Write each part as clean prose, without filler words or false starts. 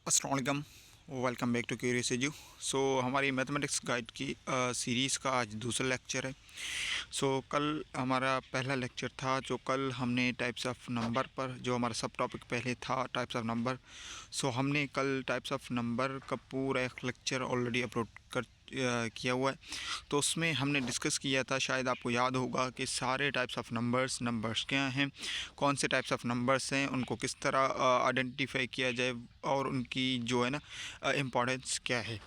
अस्सलाम वालेकुम, welcome back to curious Edu. हमारी मैथमेटिक्स गाइड की सीरीज़ का आज दूसरा लेक्चर है। कल हमारा पहला लेक्चर था जो कल हमने टाइप्स ऑफ नंबर पर, जो हमारा सब टॉपिक पहले था टाइप्स ऑफ नंबर। हमने कल टाइप्स ऑफ नंबर का पूरा एक लेक्चर ऑलरेडी अपलोड कर किया हुआ है। तो उसमें हमने डिस्कस किया था, शायद आपको याद होगा, कि सारे टाइप्स ऑफ नंबर्स क्या हैं, कौन से टाइप्स ऑफ नंबर्स हैं, उनको किस तरह आइडेंटिफाई किया जाए और उनकी जो है ना इम्पोर्टेंस क्या है।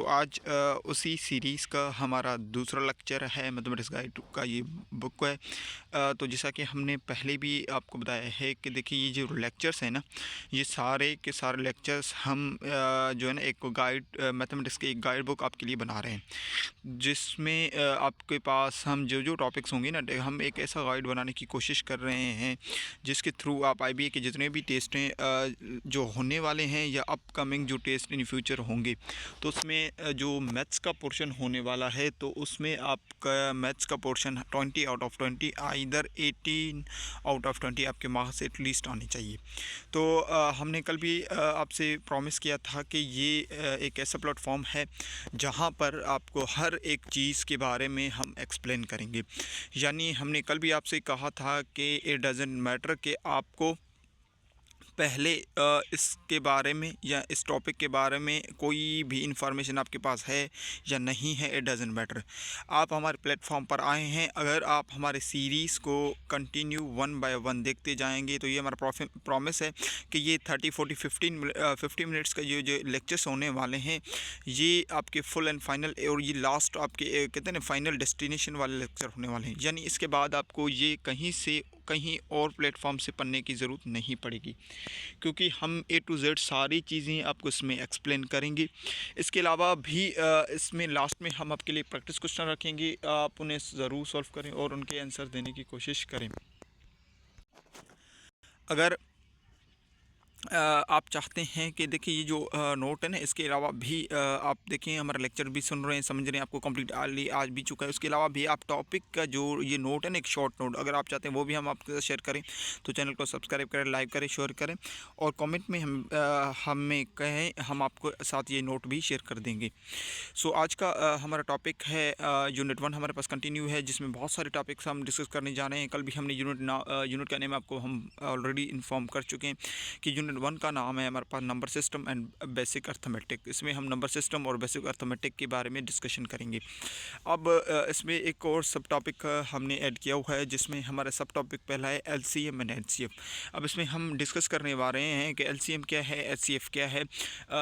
आज उसी सीरीज़ का हमारा दूसरा लेक्चर है। मैथमेटिक्स गाइड का ये बुक है। तो जैसा कि हमने पहले भी आपको बताया है कि देखिए, ये जो लेक्चर्स हैं ना, ये सारे के सारे लेक्चर्स हम जो है ना एक गाइड, मैथमेटिक्स की एक गाइड बुक आपके लिए बना रहे हैं, जिसमें आपके पास हम जो जो टॉपिक्स होंगे ना, हम एक ऐसा गाइड बनाने की कोशिश कर रहे हैं जिसके थ्रू आप आईबीए के जितने भी टेस्ट हैं जो होने वाले हैं या अपकमिंग जो टेस्ट इन फ्यूचर होंगे, तो उसमें जो मैथ्स का पोर्शन होने वाला है, तो उसमें आपका मैथ्स का पोर्शन 20 आउट ऑफ 20, इधर 18 आउट ऑफ 20 आपके मार्क्स एटलीस्ट आने चाहिए। तो हमने कल भी आपसे प्रॉमिस किया था कि ये एक ऐसा प्लेटफॉर्म है जहाँ पर आपको हर एक चीज़ के बारे में हम एक्सप्लेन करेंगे। यानी हमने कल भी आपसे कहा था कि इट डज़ंट मैटर कि आपको पहले इसके बारे में या इस टॉपिक के बारे में कोई भी इंफॉर्मेशन आपके पास है या नहीं है, इट डज़ंट मैटर। आप हमारे प्लेटफॉर्म पर आए हैं, अगर आप हमारे सीरीज़ को कंटिन्यू 1 बाय 1 देखते जाएंगे, तो ये हमारा प्रॉमिस है कि ये 30, 40, 50 मिनट्स का जो लेक्चर्स होने वाले हैं, ये आपके फुल एंड फाइनल और ये लास्ट आपके कहते हैं ना फाइनल डेस्टिनेशन वाले लेक्चर होने वाले हैं। यानी इसके बाद आपको ये कहीं और प्लेटफॉर्म से पढ़ने की ज़रूरत नहीं पड़ेगी, क्योंकि हम ए टू जेड सारी चीज़ें आपको इसमें एक्सप्लेन करेंगे। इसके अलावा भी इसमें लास्ट में हम आपके लिए प्रैक्टिस क्वेश्चन रखेंगे, आप उन्हें ज़रूर सॉल्व करें और उनके आंसर देने की कोशिश करें। अगर आप चाहते हैं कि देखिए, ये जो नोट है ना, इसके अलावा भी आप देखें, हमारा लेक्चर भी सुन रहे हैं, समझ रहे हैं, आपको कंप्लीट आज भी चुका है। उसके अलावा भी आप टॉपिक का जो ये नोट है ना, एक शॉर्ट नोट, अगर आप चाहते हैं वो भी हम आपके साथ शेयर करें, तो चैनल को सब्सक्राइब करें, लाइक करें, शेयर करें और कमेंट में हमें कहें, हम आपको साथ ये नोट भी शेयर कर देंगे। आज का हमारा टॉपिक है यूनिट 1 हमारे पास कंटिन्यू है, जिसमें बहुत सारे टॉपिक्स हम डिस्कस करने जा रहे हैं। कल भी हमने यूनिट का नेम आपको हम ऑलरेडी इन्फॉर्म कर चुके हैं कि यूनिट 1 का नाम है हमारे पास number system and basic arithmetic. इसमें हम नंबर सिस्टम और बेसिक अर्थमेटिक के बारे में डिस्कशन करेंगे। अब इसमें एक और सब टॉपिक हमने ऐड किया हुआ है, जिसमें हमारा सब टॉपिक पहला है एलसीएम एंड एचसीएफ। अब इसमें हम डिस्कस करने वाले हैं कि एलसीएम क्या है, एचसीएफ क्या है,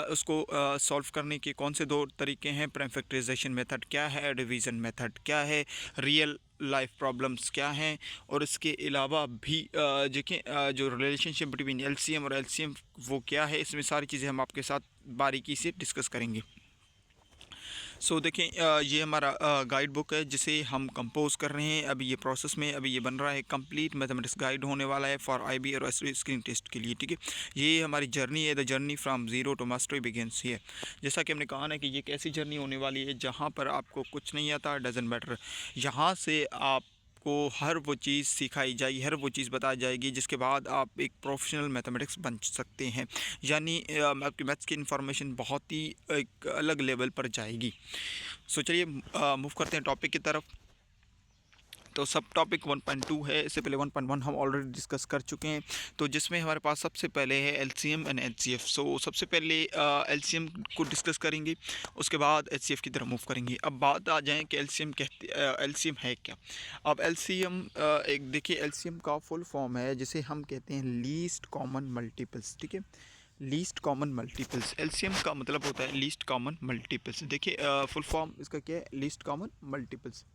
उसको सॉल्व करने के कौन से दो तरीके हैं, प्राइम फैक्टराइजेशन मेथड क्या है, डिवीज़न मेथड क्या है, रियल लाइफ प्रॉब्लम्स क्या हैं, और इसके अलावा भी देखिए जो रिलेशनशिप बिटवीन एलसीएम और एलसीएम वो क्या है, इसमें सारी चीज़ें हम आपके साथ बारीकी से डिस्कस करेंगे। देखें, ये हमारा गाइड बुक है जिसे हम कंपोज कर रहे हैं। अभी ये प्रोसेस में, अभी ये बन रहा है, कंप्लीट मैथमेटिक्स गाइड होने वाला है फॉर आईबी और स्क्रीन टेस्ट के लिए। ठीक है, ये हमारी जर्नी है, the journey from zero to mastery begins here. जैसा कि हमने कहा ना कि ये एक ऐसी जर्नी होने वाली है जहाँ पर आपको कुछ नहीं आता, डजंट मैटर, यहाँ से आप को हर वो चीज़ सिखाई जाएगी, हर वो चीज़ बताई जाएगी जिसके बाद आप एक प्रोफेशनल मैथमेटिक्स बन सकते हैं। यानी आपकी मैथ्स की इन्फॉर्मेशन बहुत ही एक अलग लेवल पर जाएगी। चलिए मूव करते हैं टॉपिक की तरफ। तो सब टॉपिक 1.2 है, इससे पहले 1.1 हम ऑलरेडी डिस्कस कर चुके हैं, तो जिसमें हमारे पास सबसे पहले है एलसीएम एंड एचसीएफ। सबसे पहले एलसीएम को डिस्कस करेंगे, उसके बाद एचसीएफ की तरफ मूव करेंगे। अब बात आ जाए कि एलसीएम है क्या। अब एलसीएम एक देखिए, एलसीएम का फुल फॉर्म है जिसे हम कहते हैं लीस्ट कॉमन मल्टीपल्स। ठीक है, लीस्ट कॉमन मल्टीपल्स, एलसीएम का मतलब होता है लीस्ट कॉमन मल्टीपल्स। देखिए फुल फॉर्म इसका क्या है, लीस्ट कॉमन मल्टीपल्स।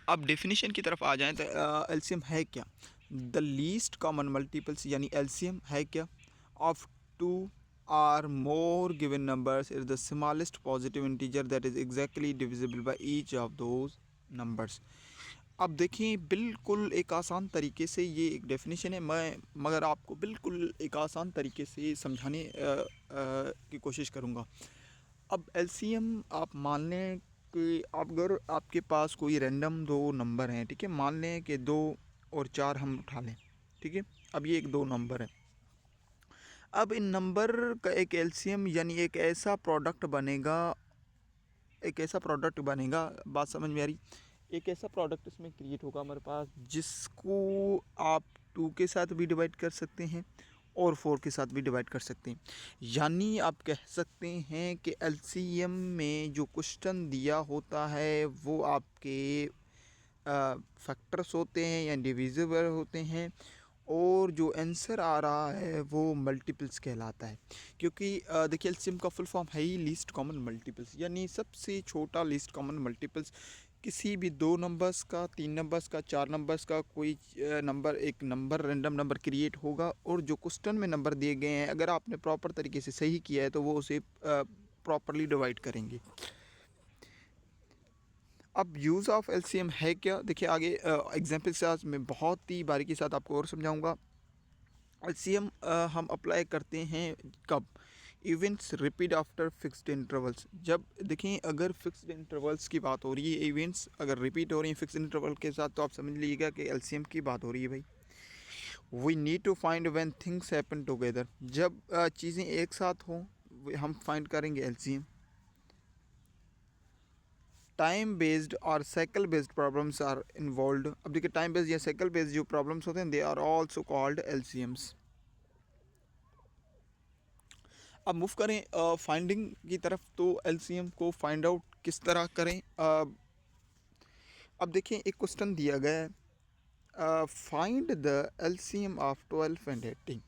अब डेफिनेशन की तरफ आ जाएं तो एलसीएम है क्या, द लीस्ट कॉमन मल्टीपल्स, यानी एलसीएम है क्या, of two or more given numbers is the smallest positive integer that is exactly divisible by each of those numbers. अब देखिए, बिल्कुल एक आसान तरीके से ये एक डेफिनेशन है, मैं मगर आपको बिल्कुल एक आसान तरीके से समझाने की कोशिश करूँगा। अब एलसीएम आप मान लें कि अगर आपके पास कोई रैंडम दो नंबर हैं, ठीक है, मान लें कि 2 और 4 हम उठा लें, ठीक है, अब ये एक दो नंबर है। अब इन नंबर का एक एलसीएम यानी एक ऐसा प्रोडक्ट बनेगा, बात समझ में आ रही, एक ऐसा प्रोडक्ट इसमें क्रिएट होगा हमारे पास जिसको आप 2 के साथ भी डिवाइड कर सकते हैं और 4 के साथ भी डिवाइड कर सकते हैं। यानी आप कह सकते हैं कि एलसीएम में जो क्वेश्चन दिया होता है वो आपके फैक्टर्स होते हैं या डिविजिबल होते हैं, और जो आंसर आ रहा है वो मल्टीपल्स कहलाता है। क्योंकि देखिए एलसीएम का फुल फॉर्म है ही लीस्ट कॉमन मल्टीपल्स, यानी सबसे छोटा लीस्ट कॉमन मल्टीपल्स। किसी भी 2 नंबर्स का, 3 नंबर्स का, 4 नंबर्स का कोई एक नंबर रैंडम नंबर क्रिएट होगा, और जो क्वेश्चन में नंबर दिए गए हैं अगर आपने प्रॉपर तरीके से सही किया है तो वो उसे प्रॉपरली डिवाइड करेंगे। अब यूज़ ऑफ एलसीएम है क्या, देखिए आगे एग्जाम्पल के साथ मैं बहुत ही बारीकी के साथ आपको और समझाऊंगा। एलसीएम हम अप्लाई करते हैं कब, events repeat after fixed intervals. जब देखें अगर फिक्स्ड इंटरवल्स की बात हो रही है, इवेंट्स अगर रिपीट हो रही हैं फिक्स्ड इंटरवल के साथ, तो आप समझ लीजिएगा कि एलसीएम की बात हो रही है भाई। We need to find when things happen together, जब चीज़ें एक साथ हों हम फाइंड करेंगे एलसीएम। टाइम बेस्ड और cycle based problems are involve. अब देखिए टाइम बेस्ड या साइकिल बेस्ड जो प्रॉब्लम्स होते हैं they are also called LCMs. अब मूव करें फाइंडिंग की तरफ, तो एलसीएम को फाइंड आउट किस तरह करें। अब देखें एक क्वेश्चन दिया गया है, find the LCM of 12 and 18।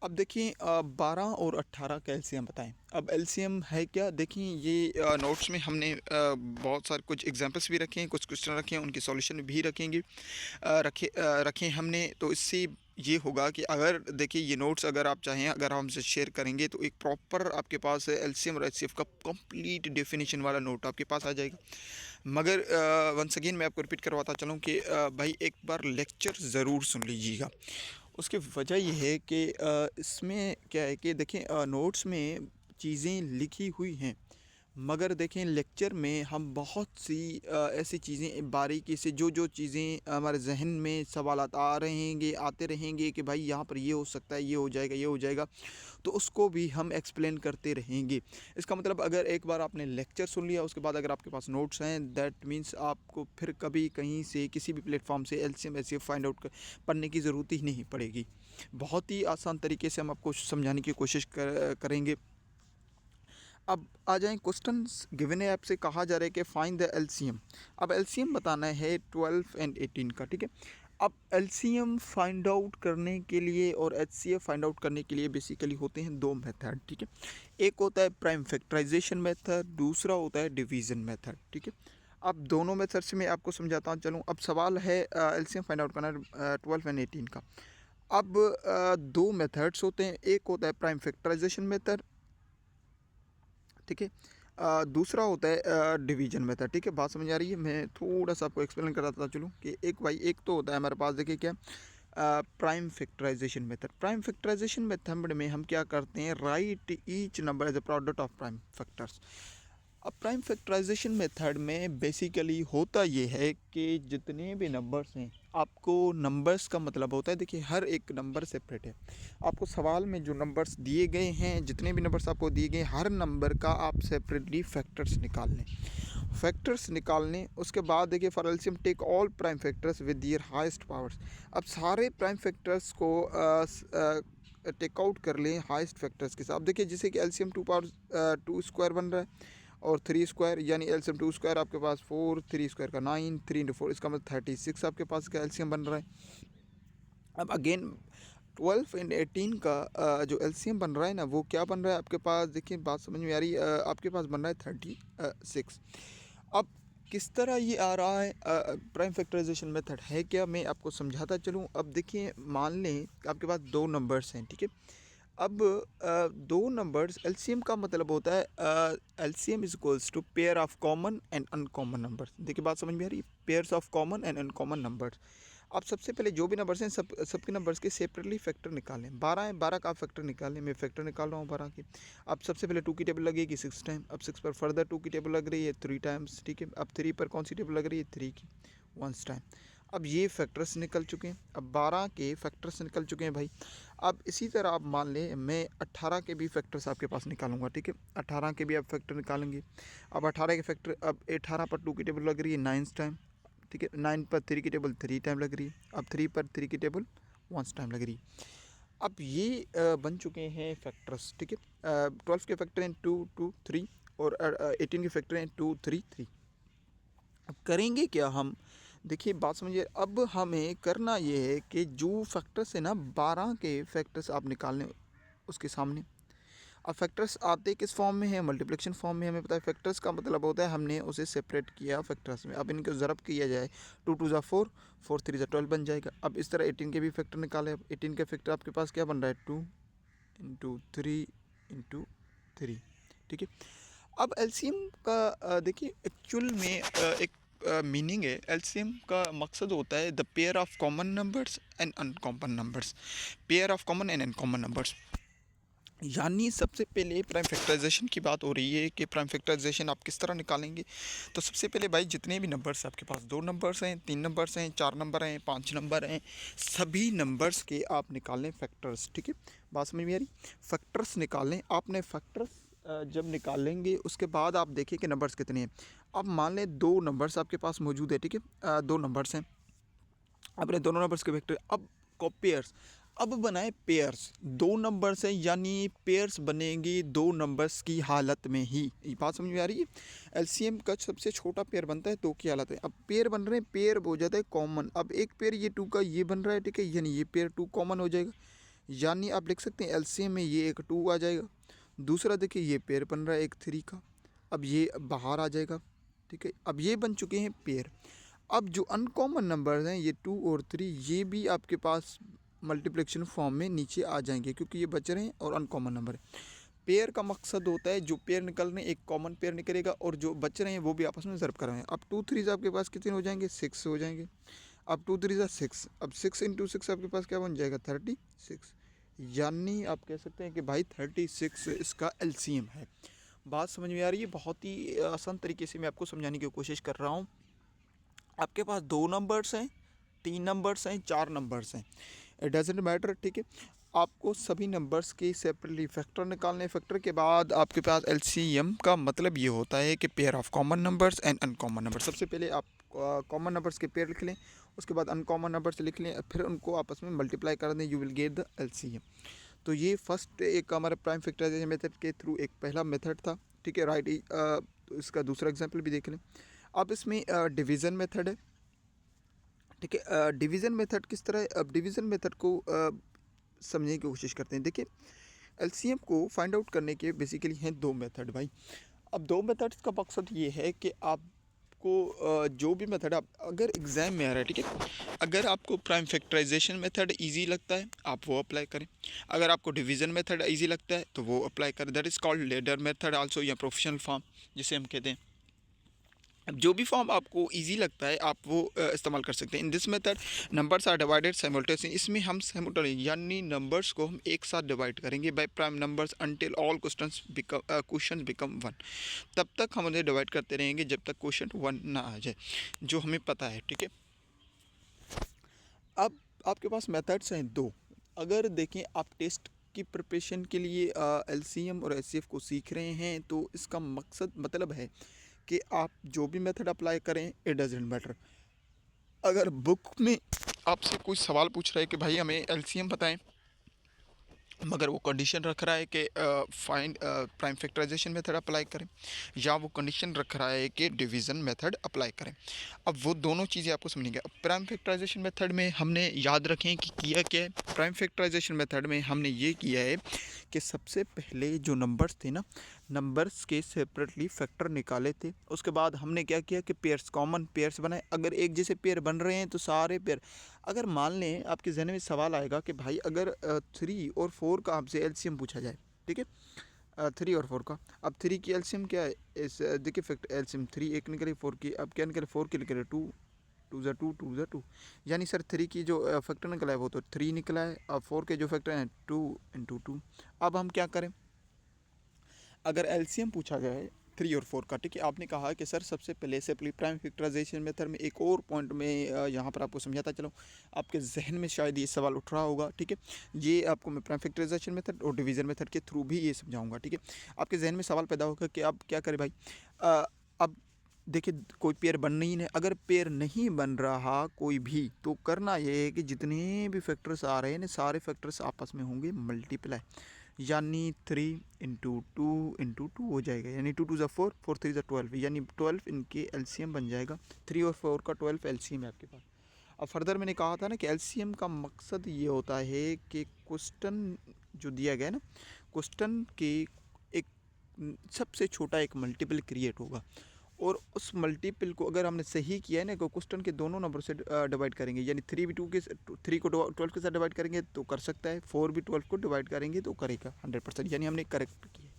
अब देखिए 12 और 18 का एलसीएम बताएं। अब एलसीएम है क्या, देखिए ये नोट्स में हमने बहुत सारे कुछ एग्जांपल्स भी रखे हैं, कुछ क्वेश्चन रखे हैं, उनकी सॉल्यूशन भी रखेंगे, रखे हमने। तो इससे ये होगा कि अगर देखिए ये नोट्स अगर आप चाहें अगर हमसे शेयर करेंगे तो एक प्रॉपर आपके पास एलसीएम और एचसीएफ का कंप्लीट डेफिनेशन वाला नोट आपके पास आ जाएगा। मगर वंस अगेन मैं आपको रिपीट करवाता चलूँ कि भाई एक बार लेक्चर ज़रूर सुन लीजिएगा। उसकी वजह ये है कि इसमें क्या है कि देखें नोट्स में चीज़ें लिखी हुई हैं, मगर देखें लेक्चर में हम बहुत सी ऐसी चीज़ें बारीकी से जो जो चीज़ें हमारे जहन में सवालात आते रहेंगे कि भाई यहाँ पर ये हो सकता है, ये हो जाएगा, ये हो जाएगा, तो उसको भी हम एक्सप्लेन करते रहेंगे। इसका मतलब अगर एक बार आपने लेक्चर सुन लिया उसके बाद अगर आपके पास नोट्स हैं, दैट मीन्स आपको फिर कभी कहीं से किसी भी प्लेटफॉर्म से एलसीएम एचसीएफ फाइंड आउट पढ़ने की ज़रूरत ही नहीं पड़ेगी। बहुत ही आसान तरीके से हम आपको समझाने की कोशिश करेंगे। अब आ जाएं क्वेश्चंस गिवन है, आपसे कहा जा रहा है कि फाइंड द एलसीएम। अब एलसीएम बताना है 12 एंड 18 का, ठीक है। अब एलसीएम फाइंड आउट करने के लिए और एचसीएफ फाइंड आउट करने के लिए बेसिकली होते हैं 2 मेथड, ठीक है। एक होता है प्राइम फैक्टराइजेशन मेथड, दूसरा होता है डिवीज़न मेथड, ठीक है। अब दोनों मेथड से मैं आपको समझाता हूँ चलूँ। अब सवाल है एलसीएम फाइंड आउट करना 12 एंड 18 का। अब 2 मेथड्स होते हैं, एक होता है प्राइम फैक्टराइजेशन मेथड, ठीक है। दूसरा होता है डिवीजन मेथड, ठीक है। बात समझ आ रही है, मैं थोड़ा सा आपको एक्सप्लेन कराता चलूँ कि एक तो होता है हमारे पास देखिए क्या prime factorisation method. Prime factorisation method में हम क्या करते हैं, write each number as a product of prime factors. अब प्राइम फैक्टराइजेशन मेथड में बेसिकली होता ये है कि जितने भी नंबर्स हैं, आपको नंबर्स का मतलब होता है, देखिए हर एक नंबर सेपरेट है। आपको सवाल में जो नंबर्स दिए गए हैं, जितने भी नंबर्स आपको दिए गए, हर नंबर का आप सेपरेटली फैक्टर्स निकालने। उसके बाद देखिए for LCM take all prime factors with their highest powers. अब सारे प्राइम फैक्टर्स को टेक आउट कर लें हाईएस्ट फैक्टर्स के साथ। देखिए जैसे कि एलसीएम 2 स्क्वायर बन रहा है और 3 स्क्वायर, यानी एलसीएम 2 स्क्वायर आपके पास 4, 3 स्क्वायर का 9, 3 इंटू 4 इसका मतलब 36 आपके पास का एलसीएम बन रहा है। अब अगेन 12 एंड 18 का जो एलसीएम बन रहा है ना, वो क्या बन रहा है आपके पास, देखिए बात समझ में आ रही है, आपके पास बन रहा है 36। अब किस तरह ये आ रहा है, प्राइम फैक्टराइजेशन मेथड है क्या, मैं आपको समझाता चलूँ। अब देखिए मान लें आपके पास 2 नंबर्स हैं, ठीक है। अब 2 नंबर्स, एलसीएम का मतलब होता है LCM is equals to pair of common and uncommon numbers. देखिए बात समझ में आ रही है, pairs of common and uncommon numbers. आप सबसे पहले जो भी नंबर्स हैं सबके नंबर्स के सेपरेटली फैक्टर निकालें। 12 है, 12 का आप फैक्टर निकालें, मैं फैक्टर निकाल रहा हूँ 12 की। अब सबसे पहले 2 की टेबल लगेगी 6 टाइम, अब 6 पर फर्दर 2 की टेबल लग रही है 3 टाइम्स, ठीक है। अब 3 पर कौन सी टेबल लग रही है, 3 की 1 टाइम। अब ये फैक्टर्स निकल चुके हैं, अब 12 के फैक्टर्स निकल चुके हैं भाई। अब इसी तरह आप मान लें मैं 18 के भी फैक्टर्स आपके पास निकालूंगा, ठीक है, 18 के भी आप फैक्टर निकालेंगे। अब 18 के फैक्टर, अब 18 पर 2 की टेबल लग रही है 9 टाइम, ठीक है, 9 पर 3 की टेबल 3 टाइम लग रही है, अब 3 पर 3 की टेबल 1 टाइम लग रही है। अब ये बन चुके हैं फैक्टर्स, ठीक है। 12 के फैक्टर हैं 2 2 3 और 18 के फैक्टर हैं 2 3 3। अब करेंगे क्या हम, देखिए बात समझिए। अब हमें करना ये है कि जो फैक्टर्स है ना, 12 के फैक्टर्स आप निकालने उसके सामने। अब फैक्टर्स आते किस फॉर्म में है, मल्टीप्लिकेशन फॉर्म में। हमें पता है फैक्टर्स का मतलब होता है हमने उसे सेपरेट किया फैक्टर्स में। अब इनको ज़रब किया जाए, 2 2 ज़ा 4, 4 3 ज़ा 12 बन जाएगा। अब इस तरह 18 के भी फैक्टर निकाले। अब 18 के फैक्टर आपके पास क्या बन रहा है, 2 इंटू 3 इंटू 3, ठीक है। अब एलसीएम का देखिए एक्चुअल में एक मीनिंग है। एलसीएम का मकसद होता है the pair of common numbers and uncommon numbers, pair of common and uncommon numbers. यानी सबसे पहले प्राइम फैक्टराइजेशन की बात हो रही है कि प्राइम फैक्टराइजेशन आप किस तरह निकालेंगे। तो सबसे पहले भाई जितने भी नंबर्स आपके पास, 2 नंबर्स हैं, 3 नंबर्स हैं, 4 नंबर हैं, 5 नंबर हैं, सभी नंबर्स के आप निकालें फैक्टर्स, ठीक है। बात समझ में आ रही, फैक्टर्स निकालें आपने। फैक्टर्स जब निकालेंगे उसके बाद आप देखिए कि नंबर्स कितने हैं। अब मान लें 2 नंबर्स आपके पास मौजूद है, ठीक है, 2 नंबर्स हैं, अपने दोनों नंबर्स के वेक्टर। अब पेयर्स, अब बनाए पेयर्स, 2 नंबर्स हैं यानी पेयर्स बनेंगे 2 नंबर्स की हालत में ही। ये बात समझ में आ रही है। एलसीएम का सबसे छोटा पेयर बनता है 2 की हालत में। अब पेयर बन रहे हैं, पेयर हो जाता है कॉमन। अब एक पेयर ये 2 का ये बन रहा है, ठीक है, यानी ये पेयर 2 कॉमन हो जाएगा। यानी आप लिख सकते हैं एलसीएम में ये एक 2 आ जाएगा। दूसरा देखिए ये पेयर बन रहा है एक 3 का, अब ये बाहर आ जाएगा, ठीक है। अब ये बन चुके हैं पेयर। अब जो अनकॉमन नंबर्स हैं ये 2 और 3, ये भी आपके पास मल्टीप्लिकेशन फॉर्म में नीचे आ जाएंगे क्योंकि ये बच रहे हैं और अनकॉमन नंबर है। पेयर का मकसद होता है जो पेयर निकल रहे हैं एक कॉमन पेयर निकलेगा और जो बच रहे हैं वो भी आपस में ज़रब कर रहे हैं। अब 2 3 आपके पास कितने हो जाएंगे, 6 हो जाएंगे। अब 2 3 6, अब 6 इंटू 6 आपके पास क्या बन जाएगा, 36। यानी आप कह सकते हैं कि भाई 36 इसका एलसीएम है। बात समझ में आ रही है। बहुत ही आसान तरीके से मैं आपको समझाने की कोशिश कर रहा हूँ। आपके पास 2 नंबर्स हैं, 3 नंबर्स हैं, 4 नंबर्स हैं, इट डजेंट मैटर, ठीक है। आपको सभी नंबर्स के सेपरेटली फैक्टर निकालने। फैक्टर के बाद आपके पास एलसीएम का मतलब ये होता है कि pair of common numbers and uncommon number. सबसे पहले आप कॉमन नंबर्स के पेयर लिख लें, उसके बाद अनकॉमन नंबर्स लिख लें, फिर उनको आपस में मल्टीप्लाई कर दें, you will get the LCM. तो ये फर्स्ट एक हमारे प्राइम फैक्टराइजेशन मेथड के थ्रू एक पहला मेथड था, ठीक है, राइट। तो इसका दूसरा एग्जाम्पल भी देख लें। अब इसमें डिवीज़न मेथड है, ठीक है। डिवीज़न मेथड किस तरह है, अब डिवीज़न मेथड को समझने की कोशिश करते हैं। देखिए एलसीएम को फाइंड आउट करने के बेसिकली हैं 2 मेथड भाई। अब 2 मेथड्स का मकसद ये है कि आपको जो भी मेथड आप अगर एग्ज़ाम में आ रहा है, ठीक है, अगर आपको प्राइम फैक्टराइजेशन मेथड इजी लगता है आप वो अप्लाई करें। अगर आपको डिवीज़न मेथड इजी लगता है तो वो अप्लाई करें। That is called ladder method also, या प्रोफेशनल फॉर्म जिसे हम कहते हैं। अब जो भी फॉर्म आपको इजी लगता है आप वो इस्तेमाल कर सकते हैं। In this method numbers are divided simultaneously, इसमें हम साइमल्टेनियसली यानी नंबर्स को हम एक साथ डिवाइड करेंगे by prime numbers until all questions become 1। तब तक हम उन्हें डिवाइड करते रहेंगे जब तक क्वेश्चन 1 ना आ जाए, जो हमें पता है, ठीक है। अब आपके पास मेथड्स हैं 2। अगर देखें आप टेस्ट की प्रिपरेशन के लिए एलसीएम और एचसीएफ को सीख रहे हैं तो इसका मकसद मतलब है कि आप जो भी मेथड अप्लाई करें इट डजेंट मैटर। अगर बुक में आपसे कोई सवाल पूछ रहा है कि भाई हमें एलसीएम बताएं, मगर वो कंडीशन रख रहा है कि find prime factorisation method apply करें, या वो कंडीशन रख रहा है कि डिवीज़न मेथड अप्लाई करें, अब वो दोनों चीज़ें आपको समझेंगे। अब प्राइम फैक्टराइजेशन मेथड में हमने याद रखें कि किया क्या है। प्राइम फैक्टराइजेशन मेथड में हमने ये किया है कि सबसे पहले जो नंबर्स थे ना, नंबर्स के सेपरेटली फैक्टर निकाले थे। उसके बाद हमने क्या किया कि पेयर्स, कॉमन पेयर्स बनाए। अगर एक जैसे पेयर बन रहे हैं तो सारे पेयर, अगर मान लें आपके जहन में सवाल आएगा कि भाई अगर 3 और 4 का आपसे एलसीएम पूछा जाए, ठीक है, 3 और 4 का। अब 3 की एलसीएम क्या है, इस देखिए फैक्ट एलसीएम 3 एक निकले, 4 की अब क्या निकले, 4 की निकले 2 2 ज़ा 2 2 ज़ा 2, यानी सर 3 की जो फैक्टर निकला है वो तो 3 निकला है। अब 4 के जो फैक्टर हैं 2 इंटू 2। अब हम क्या करें, अगर एलसीएम पूछा गया है 3 और 4 का, ठीक है। आपने कहा कि सर सबसे पहले से प्राइम फैक्टराइजेशन मेथड में एक और पॉइंट में यहाँ पर आपको समझाता चलो, आपके जहन में शायद ये सवाल उठ रहा होगा, ठीक है। ये आपको मैं प्राइम फैक्टराइजेशन मेथड और डिवीज़न मेथड के थ्रू भी ये समझाऊंगा, ठीक है। आपके जहन में सवाल पैदा होगा कि अब क्या करें भाई। अब देखिए कोई पेयर बन नहीं है, अगर पेयर नहीं बन रहा कोई भी, तो करना ये है कि जितने भी फैक्टर्स आ रहे हैं ना, सारे फैक्टर्स आपस में होंगे मल्टीप्लाई, यानी 3 × 2 × 2 हो जाएगा, यानी 2 × 2 = 4, 4 × 3 = 12, यानी 12 इनके एलसीएम बन जाएगा। 3 और 4 का 12 एलसीएम है आपके पास। अब फर्दर मैंने कहा था ना कि एलसीएम का मकसद ये होता है कि क्वेश्चन जो दिया गया है ना, क्वेश्चन के एक सबसे छोटा एक मल्टीपल क्रिएट होगा, और उस मल्टीपल को अगर हमने सही किया है ना, तो क्वेश्चन के दोनों नंबर से डिवाइड करेंगे, यानी 3 को 12 के साथ डिवाइड करेंगे तो कर सकता है, 4 भी 12 को डिवाइड करेंगे तो करेगा 100%, यानी हमने करेक्ट किया।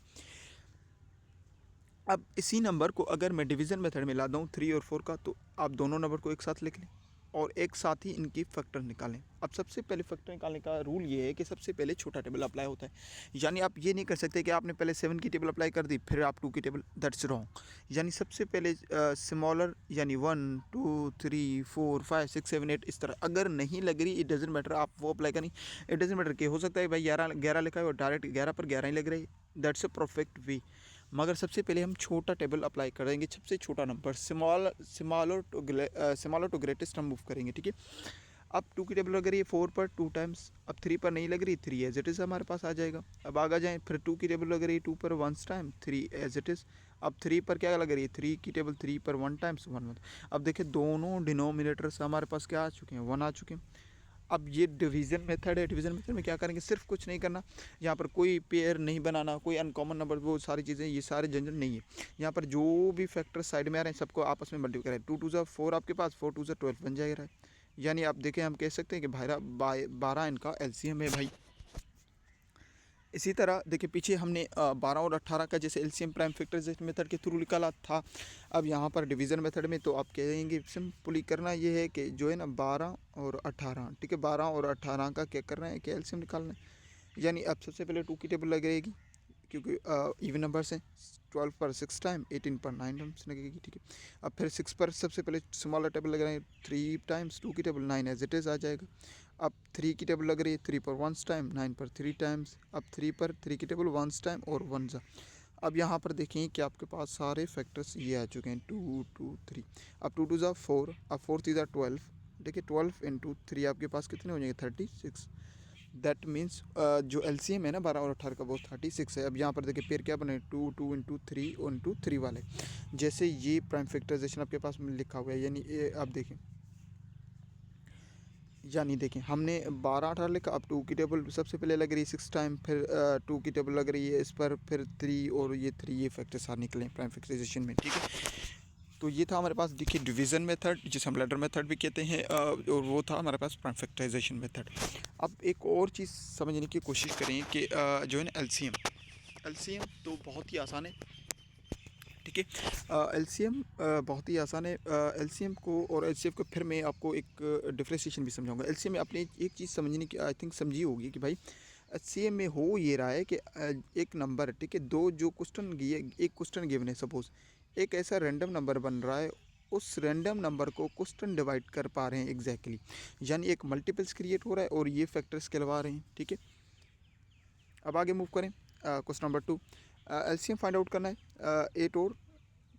अब इसी नंबर को अगर मैं डिवीज़न मेथड में ला दूँ 3 और 4 का, तो आप दोनों नंबर को एक साथ लिख लें और एक साथ ही इनकी फैक्टर निकालें। अब सबसे पहले फैक्टर निकालने का रूल ये है कि सबसे पहले छोटा टेबल अप्लाई होता है, यानी आप ये नहीं कर सकते कि आपने पहले 7 की टेबल अप्लाई कर दी फिर आप 2 की टेबल, दैट्स रॉन्ग। यानी सबसे पहले स्मॉलर, यानी 1 2 3 4 5 6 7 8 इस तरह, अगर नहीं लग रही इट डजेंट मैटर, आप वो अप्लाई करें। इट डजेंट मैटर कि हो सकता है भाई 11 लिखा है और डायरेक्ट 11 पर 11 ही लग रही, दैट्स अ परफेक्ट वे। मगर सबसे पहले हम छोटा टेबल अप्लाई करेंगे, सबसे छोटा नंबर, स्मॉलर टू ग्रेटेस्ट हम मूव करेंगे, ठीक है। अब 2 की टेबल लग रही है 4 पर 2 टाइम्स, अब 3 पर नहीं लग रही, 3 एज इट इज़ हमारे पास आ जाएगा। अब आगे जाएँ, फिर 2 की टेबल लग रही है 2 पर 1 टाइम, 3 एज इट इज़। अब 3 पर क्या लग रही है, 3 की टेबल 3 पर 1 टाइम्स 1 1। अब देखिए दोनों डिनोमिनेटर्स हमारे पास क्या आ चुके हैं, 1 आ चुके हैं। अब ये डिवीज़न मेथड है, डिवीज़न मेथड में क्या करेंगे, सिर्फ कुछ नहीं करना, यहाँ पर कोई पेयर नहीं बनाना, कोई अनकॉमन नंबर, वो सारी चीज़ें, ये सारे झंझट नहीं है। यहाँ पर जो भी फैक्टर साइड में आ रहे हैं सबको आपस में मल्टीप्लाई करें, 2 × 2 = 4 आपके पास, 4 × 2 = 12 बन जाएगा। यानी आप देखें, हम कह सकते हैं कि भाई 12 इनका एलसीएम है भाई। इसी तरह देखिए पीछे हमने 12 और 18 का जैसे एलसीएम प्राइम फैक्टराइजेशन मेथड के थ्रू निकाला था, अब यहाँ पर डिवीज़न मेथड में तो आप कहेंगे सिंपली करना ये है कि जो है ना 12 और 18, ठीक है, 12 और 18 का क्या करना है कि एलसीएम निकालना है। यानी अब सबसे पहले 2 की टेबल लगेगी, क्योंकि इवन नंबर्स हैं, 12 पर 6 टाइम, 18 पर 9 टाइम्स लगेगी, ठीक है। अब फिर 6 पर सबसे पहले स्मॉलर टेबल लग रहा है 3 टाइम्स, 2 की टेबल 9 एज इट इज़ आ जाएगा। अब 3 की टेबल लग रही है 3 पर 1 टाइम, 9 पर 3 टाइम्स, अब 3 पर 3 की टेबल 1 टाइम और 1 जा। अब यहाँ पर देखें कि आपके पास सारे फैक्टर्स ये आ चुके हैं 2 2 3। अब 2 2 = 4, अब 4 3 = 12, देखिए 12 × 3 आपके पास कितने हो जाएंगे, 36। दैट मीन्स जो एलसीएम है ना 12 और 18 का वो 36 है। अब यहाँ पर देखिए पेयर क्या बने, 2 2 × 3 और × 3 वाले, जैसे ये प्राइम फैक्टराइजेशन आपके पास में लिखा हुआ है, यानी ये आप देखें, यानी देखें हमने 12 18 लिखा, अब 2 की टेबल सबसे पहले लग रही है 6 टाइम, फिर 2 की टेबल लग रही है इस पर, फिर 3 और ये 3, ये फैक्टर सारे निकले प्राइम फैक्टराइजेशन में, ठीक है। तो ये था हमारे पास देखिए डिवीज़न मेथड, जिसे हम लैडर मेथड भी कहते हैं, और वो था हमारे पास प्राइम फैक्टराइजेशन मेथड। अब एक और चीज़ समझने की कोशिश करें कि जो है ना एलसीएम तो बहुत ही आसान है, ठीक है। एलसीएम बहुत ही आसान है। एलसीएम को और एचसीएफ को फिर मैं आपको एक डिफ्रेंशिएशन भी समझाऊंगा। एलसीएम में आपने एक चीज़ समझने की आई थिंक समझी होगी कि भाई एचसीएम में हो ये रहा है कि एक नंबर, ठीक है, दो जो क्वेश्चन एक क्वेश्चन गिवन है, सपोज एक ऐसा रैंडम नंबर बन रहा है, उस रैंडम नंबर को क्वेश्चन डिवाइड कर पा रहे हैं एग्जैक्टली, यानी एक मल्टीपल्स क्रिएट हो रहा है और ये फैक्टर्स कहलवा रहे हैं, ठीक है। अब आगे मूव करें, question number 2, LCM find out करना है 8 और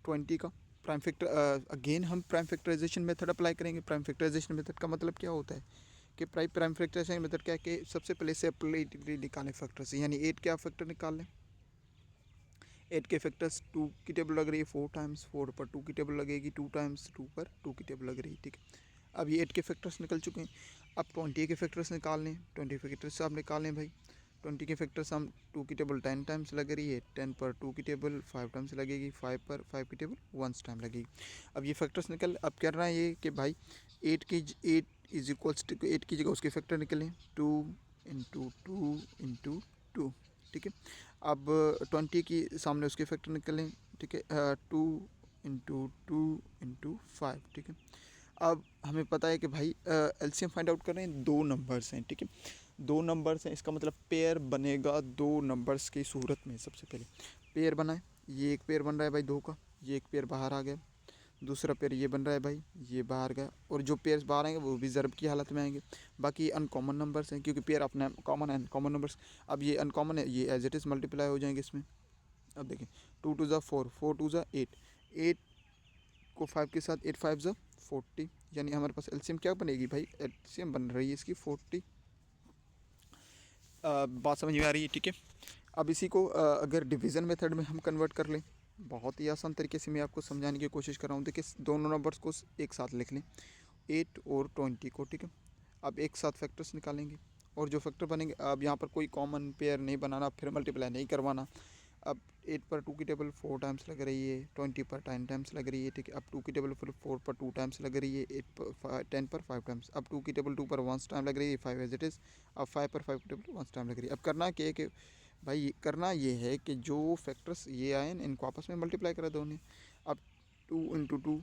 20 का। प्राइम फैक्टर अगेन हम प्राइम फैक्टराइजेशन मेथड अप्लाई करेंगे। प्राइम फैक्टराइजेशन मेथड का मतलब क्या होता है कि प्राइम फैक्टराइजेशन मेथड क्या है कि सबसे पहले सेपरेटली निकालें फैक्टर से, यानी 8 के आप फैक्टर निकाल लें। 8 के फैक्टर्स 2 की टेबल लग रही है 4 टाइम्स, 4 पर 2 की टेबल लगेगी 2 टाइम्स, 2 पर 2 की टेबल लग रही है, ठीक है। अब ये 8 के फैक्टर्स निकल चुके हैं। अब 20 के फैक्टर्स निकाल लें, 20 फैक्टर्स आप निकाल लें भाई। 20 के फैक्टर्स हम 2 की टेबल 10 टाइम्स लग रही है, 10 पर 2 की टेबल 5 टाइम्स लगेगी, 5 पर 5 की टेबल 1 टाइम लगेगी। अब ये फैक्टर्स निकल, अब क्या रहा है ये कि भाई 8 इज इक्वल्स टू 8 की जगह उसके फैक्टर निकलें 2 × 2 × 2, ठीक है। अब 20 की सामने उसके फैक्टर निकलें, ठीक है, 2 × 2 × 5, ठीक है। अब हमें पता है कि भाई एलसीएम फाइंड आउट कर रहे हैं, दो नंबर्स हैं, ठीक है, दो नंबर्स हैं, इसका मतलब पेयर बनेगा दो नंबर्स की सूरत में। सबसे पहले पेयर बनाए, ये एक पेयर बन रहा है भाई 2 का, ये एक पेयर बाहर आ गया। दूसरा पेयर ये बन रहा है भाई, ये बाहर गया। और जो पेयर्स बाहर आएंगे वो भी ज़रब की हालत में आएंगे। बाकी ये अनकॉमन नंबर्स हैं, क्योंकि पेयर अपने कॉमन है, अनकॉमन नंबर्स। अब ये अनकॉमन है, ये एज इट इज़ मल्टीप्लाई हो जाएंगे इसमें। अब देखें 2 टू ज़ा 4, 4 टू ज़ा 8, 8 को 5 के साथ 8 5 ज़ा 40, यानी हमारे पास एलसीएम क्या बनेगी भाई, एलसीएम बन रही है इसकी 40। बात समझ में आ रही है, ठीक है। अब इसी को अगर डिवीज़न मेथड में हम कन्वर्ट कर लें, बहुत ही आसान तरीके से मैं आपको समझाने की कोशिश कर रहा हूँ। देखिए दोनों नंबर्स को एक साथ लिख लें, 8 और 20 को, ठीक है। अब एक साथ फैक्टर्स निकालेंगे, और जो फैक्टर बनेंगे, अब यहाँ पर कोई कॉमन पेयर नहीं बनाना, फिर मल्टीप्लाई नहीं करवाना। अब 8 पर 2 की टेबल 4 टाइम्स लग रही है, 20 पर 10 टाइम्स लग रही है, ठीक है। अब 2 की टेबल फिर 4 पर 2 टाइम्स लग रही है, 10 पर 5 टाइम्स। अब 2 की टेबल 2 पर 1 टाइम लग रही है, 5 एज इट इज़। अब 5 पर 5 की टेबल 1 टाइम लग रही है। अब करना क्या है कि भाई करना ये है कि जो फैक्टर्स ये आए इनको आपस में मल्टीप्लाई करा दो उन्हें। अब 2 इंटू 2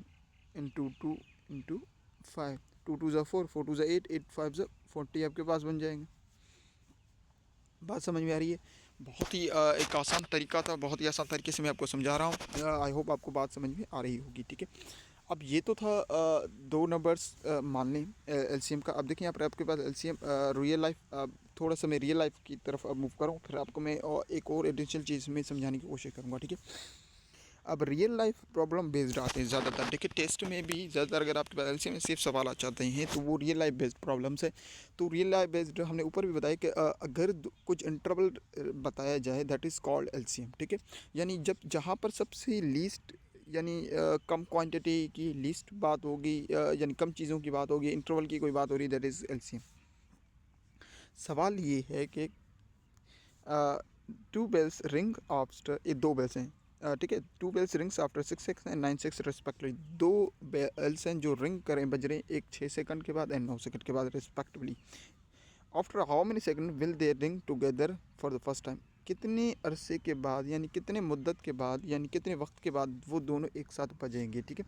इंटू 2 इंटू 5, 2 टू ज़ा 4, 4 टू ज़ा 8, 8 5 ज़ा 40 आपके पास बन जाएंगे। बात समझ में आ रही है। बहुत ही एक आसान तरीका था, बहुत ही आसान तरीके से मैं आपको समझा रहा हूँ। आई होप आपको बात समझ में आ रही होगी, ठीक है। अब ये तो था 2 नंबर्स मान लें एलसीएम का। अब देखिए यहाँ पर आपके पास एलसीएम रियल लाइफ, थोड़ा सा मैं रियल लाइफ की तरफ अब मूव करूँ, फिर आपको मैं एक और एडिशनल चीज़ में समझाने की कोशिश करूँगा, ठीक है। अब रियल लाइफ प्रॉब्लम बेस्ड आते हैं ज़्यादातर। देखिए टेस्ट में भी ज़्यादातर अगर आपके पास एलसीएम में सिर्फ सवाल आ जाते हैं तो वो रियल लाइफ बेस्ड प्रॉब्लम्स है। तो रियल लाइफ बेस्ड हमने ऊपर भी बताया कि अगर कुछ इंटरवल बताया जाए दैट इज़ कॉल्ड एलसीएम, ठीक है। यानी जब जहाँ पर सबसे लीस्ट यानी कम क्वांटिटी की लीस्ट बात होगी, यानी कम चीज़ों की बात होगी, इंटरवल की कोई बात हो रही, दैट इज़ एलसीएम। सवाल ये है कि 2 bells ring आफ्टर, ये 2 bells हैं, ठीक है। 2 bells rings after 6 and 9 respectively. 2 bells हैं जो रिंग करें, बज रहे हैं, एक 6 सेकंड के बाद एंड 9 सेकंड के बाद respectively. After how many second will they ring together for the first time. कितने अरसे के बाद, यानी कितने मुद्दत के बाद, यानी कितने वक्त के बाद वो दोनों एक साथ बजेंगे, ठीक है।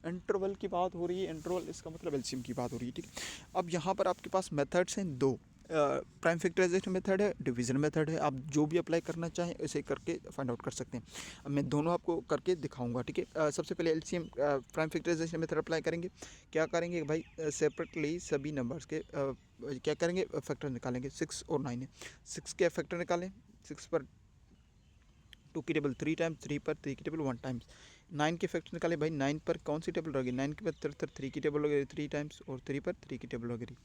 इंटरवल की बात हो रही है, इंटरवल इसका मतलब एलसीएम की बात हो रही है, ठीक है। अब यहाँ पर आपके पास मेथड्स हैं 2, प्राइम फैक्टराइजेशन मेथड है, डिवीज़न मेथड है। आप जो भी अप्लाई करना चाहें इसे करके फाइंड आउट कर सकते हैं। अब मैं दोनों आपको करके दिखाऊंगा, ठीक है। सबसे पहले LCM prime factorisation method apply करेंगे। क्या करेंगे भाई, सेपरेटली सभी नंबर्स के क्या करेंगे, फैक्टर निकालेंगे। 6 और 9 है, 6 के फैक्टर निकालें। 6 पर 2 की टेबल 3 टाइम्स, 3 पर 3 की टेबल 1 टाइम्स। 9 के फैक्टर निकाले भाई, 9 पर कौन सी टेबल रहेगी, 9 के बाद 3 की टेबल वगैरह 3 टाइम्स, और 3 पर 3 की टेबल वगैरह।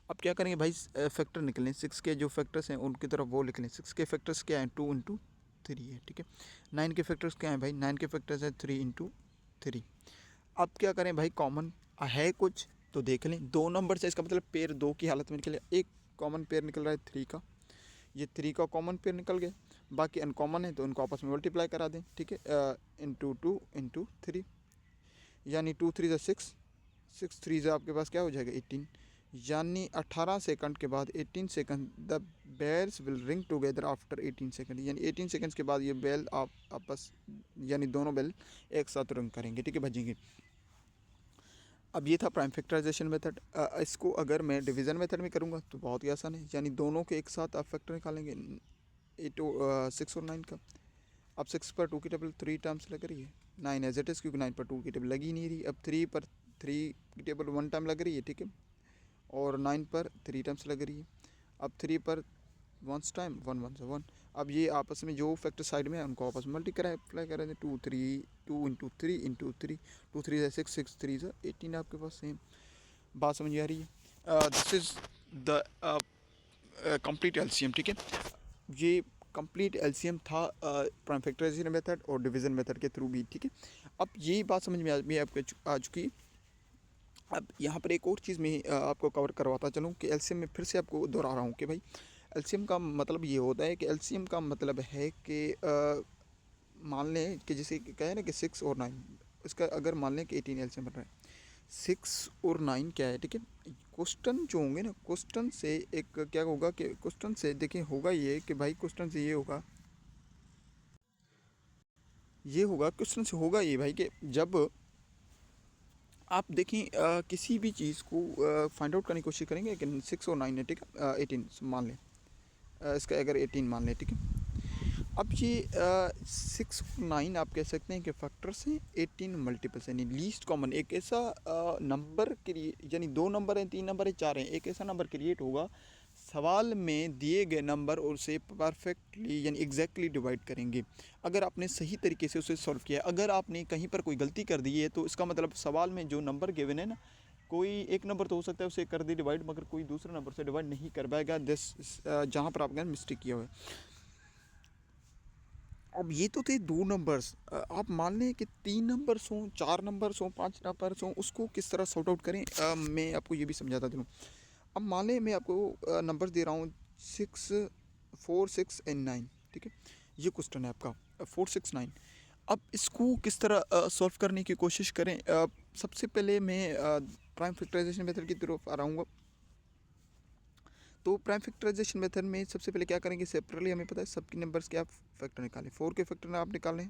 अब क्या करेंगे भाई, फैक्टर निकलें, 6 के जो फैक्टर्स हैं उनकी तरफ वो लिख लें। 6 के फैक्टर्स क्या हैं, 2 इंटू 3 है, ठीक है। 9 के फैक्टर्स क्या हैं भाई, 9 के फैक्टर्स है 3 इंटू 3। अब क्या करें भाई, कॉमन है कुछ तो देख लें। 2 नंबर से, इसका मतलब पेयर 2 की हालत में निकले। एक कॉमन पेयर निकल रहा है 3 का, ये 3 का कॉमन पेयर निकल गया। बाकी अनकॉमन है तो उनको आपस में मल्टीप्लाई करा दें, ठीक है। इंटू 2 इंटू 3, यानी 2 3 6, 6 3 आपके पास क्या हो जाएगा 18, यानी 18 सेकंड के बाद 18 second the bells will ring together after 18 second, यानी 18 सेकंड्स के बाद ये बेल आप आपस, यानी दोनों बेल एक साथ रिंग करेंगे, ठीक है, बजेंगे। अब ये था प्राइम फैक्टराइजेशन मेथड। इसको अगर मैं डिवीज़न मेथड में करूँगा तो बहुत ही आसान है, यानी दोनों के एक साथ आप फैक्टर निकालेंगे, 6 और 9 का। अब 6 पर 2 की टेबल 3 टाइम्स लग रही है, 9 एज इट इज़, क्योंकि 9 पर 2 की टेबल लगी ही नहीं रही। अब 3 पर 3 की टेबल 1 टाइम लग रही है, ठीक है, और 9 पर 3 टाइम्स लग रही है। अब 3 पर 1 टाइम, 1 1 से 1। अब ये आपस में जो फैक्टर साइड में है उनको आपस में मल्टीप्लाई करेंगे, 2 3 2 इंटू 3 इंटू 3, 2 3 6, 6 3 18 आपके पास सेम। बात समझ आ रही है। This is the complete LCM, ठीक है। ये कंप्लीट एलसीएम था प्राइम फैक्टराइजेशन मेथड और डिवीज़न मेथड के थ्रू भी, ठीक है। अब यही बात समझ में आपको आ चुकी। अब यहाँ पर एक और चीज़ मैं आपको कवर करवाता चलूँ कि एलसीएम में फिर से आपको दोहरा रहा हूँ कि भाई एलसीएम का मतलब ये होता है कि एलसीएम का मतलब है कि मान लें कि जैसे कहें ना कि 6 और 9, इसका अगर मान लें कि 18 एलसीएम बन रहा है, 6 और 9 क्या है, ठीक है। क्वेश्चन जो होंगे ना, क्वेश्चन से एक क्या होगा कि क्वेश्चन से देखिए होगा ये कि भाई क्वेश्चन से ये होगा, क्वेश्चन से होगा ये भाई कि जब आप देखें किसी भी चीज़ को फाइंड आउट करने की कोशिश करेंगे कि 6 और 9 है, ठीक है, 18 मान लें, इसका अगर 18 मान लें, ठीक है। अब ये 6 9 आप कह सकते हैं कि फैक्टर्स हैं, 18 मल्टीपल्स यानी लीस्ट कॉमन एक ऐसा नंबर क्रिएट, यानी 2 नंबर हैं, 3 नंबर है, 4 हैं, एक ऐसा नंबर क्रिएट होगा सवाल में दिए गए नंबर और उसे परफेक्टली यानी एग्जैक्टली डिवाइड करेंगे अगर आपने सही तरीके से उसे सॉल्व किया। अगर आपने कहीं पर कोई गलती कर दी है तो इसका मतलब सवाल में जो नंबर गिवन है ना, कोई एक नंबर तो हो सकता है उसे कर दी डिवाइड, मगर कोई दूसरे नंबर से डिवाइड नहीं कर पाएगा जहाँ पर आपने मिस्टेक किया हुआ है। अब ये तो थे 2 नंबर्स, आप मान लें कि 3 नंबर्स हों, 4 नंबर्स हों, 5 नंबर्स हों, उसको किस तरह सॉर्ट आउट करें मैं आपको ये भी समझाता चलूँ। अब मान लें मैं आपको नंबर्स दे रहा हूँ 6 4 6 एंड 9, ठीक है, ये क्वेश्चन है आपका 4 6 9। अब इसको किस तरह सॉल्व करने की कोशिश करें। सबसे पहले मैं प्राइम फैक्टराइजेशन मेथड की तरफ आ रहा हूँ। तो प्राइम फैक्टराइजेशन मेथड में सबसे पहले क्या करेंगे, सेपरेटली हमें पता है सबके नंबर्स के आप फैक्टर निकालें। 4 के फैक्टर आप निकाल लें,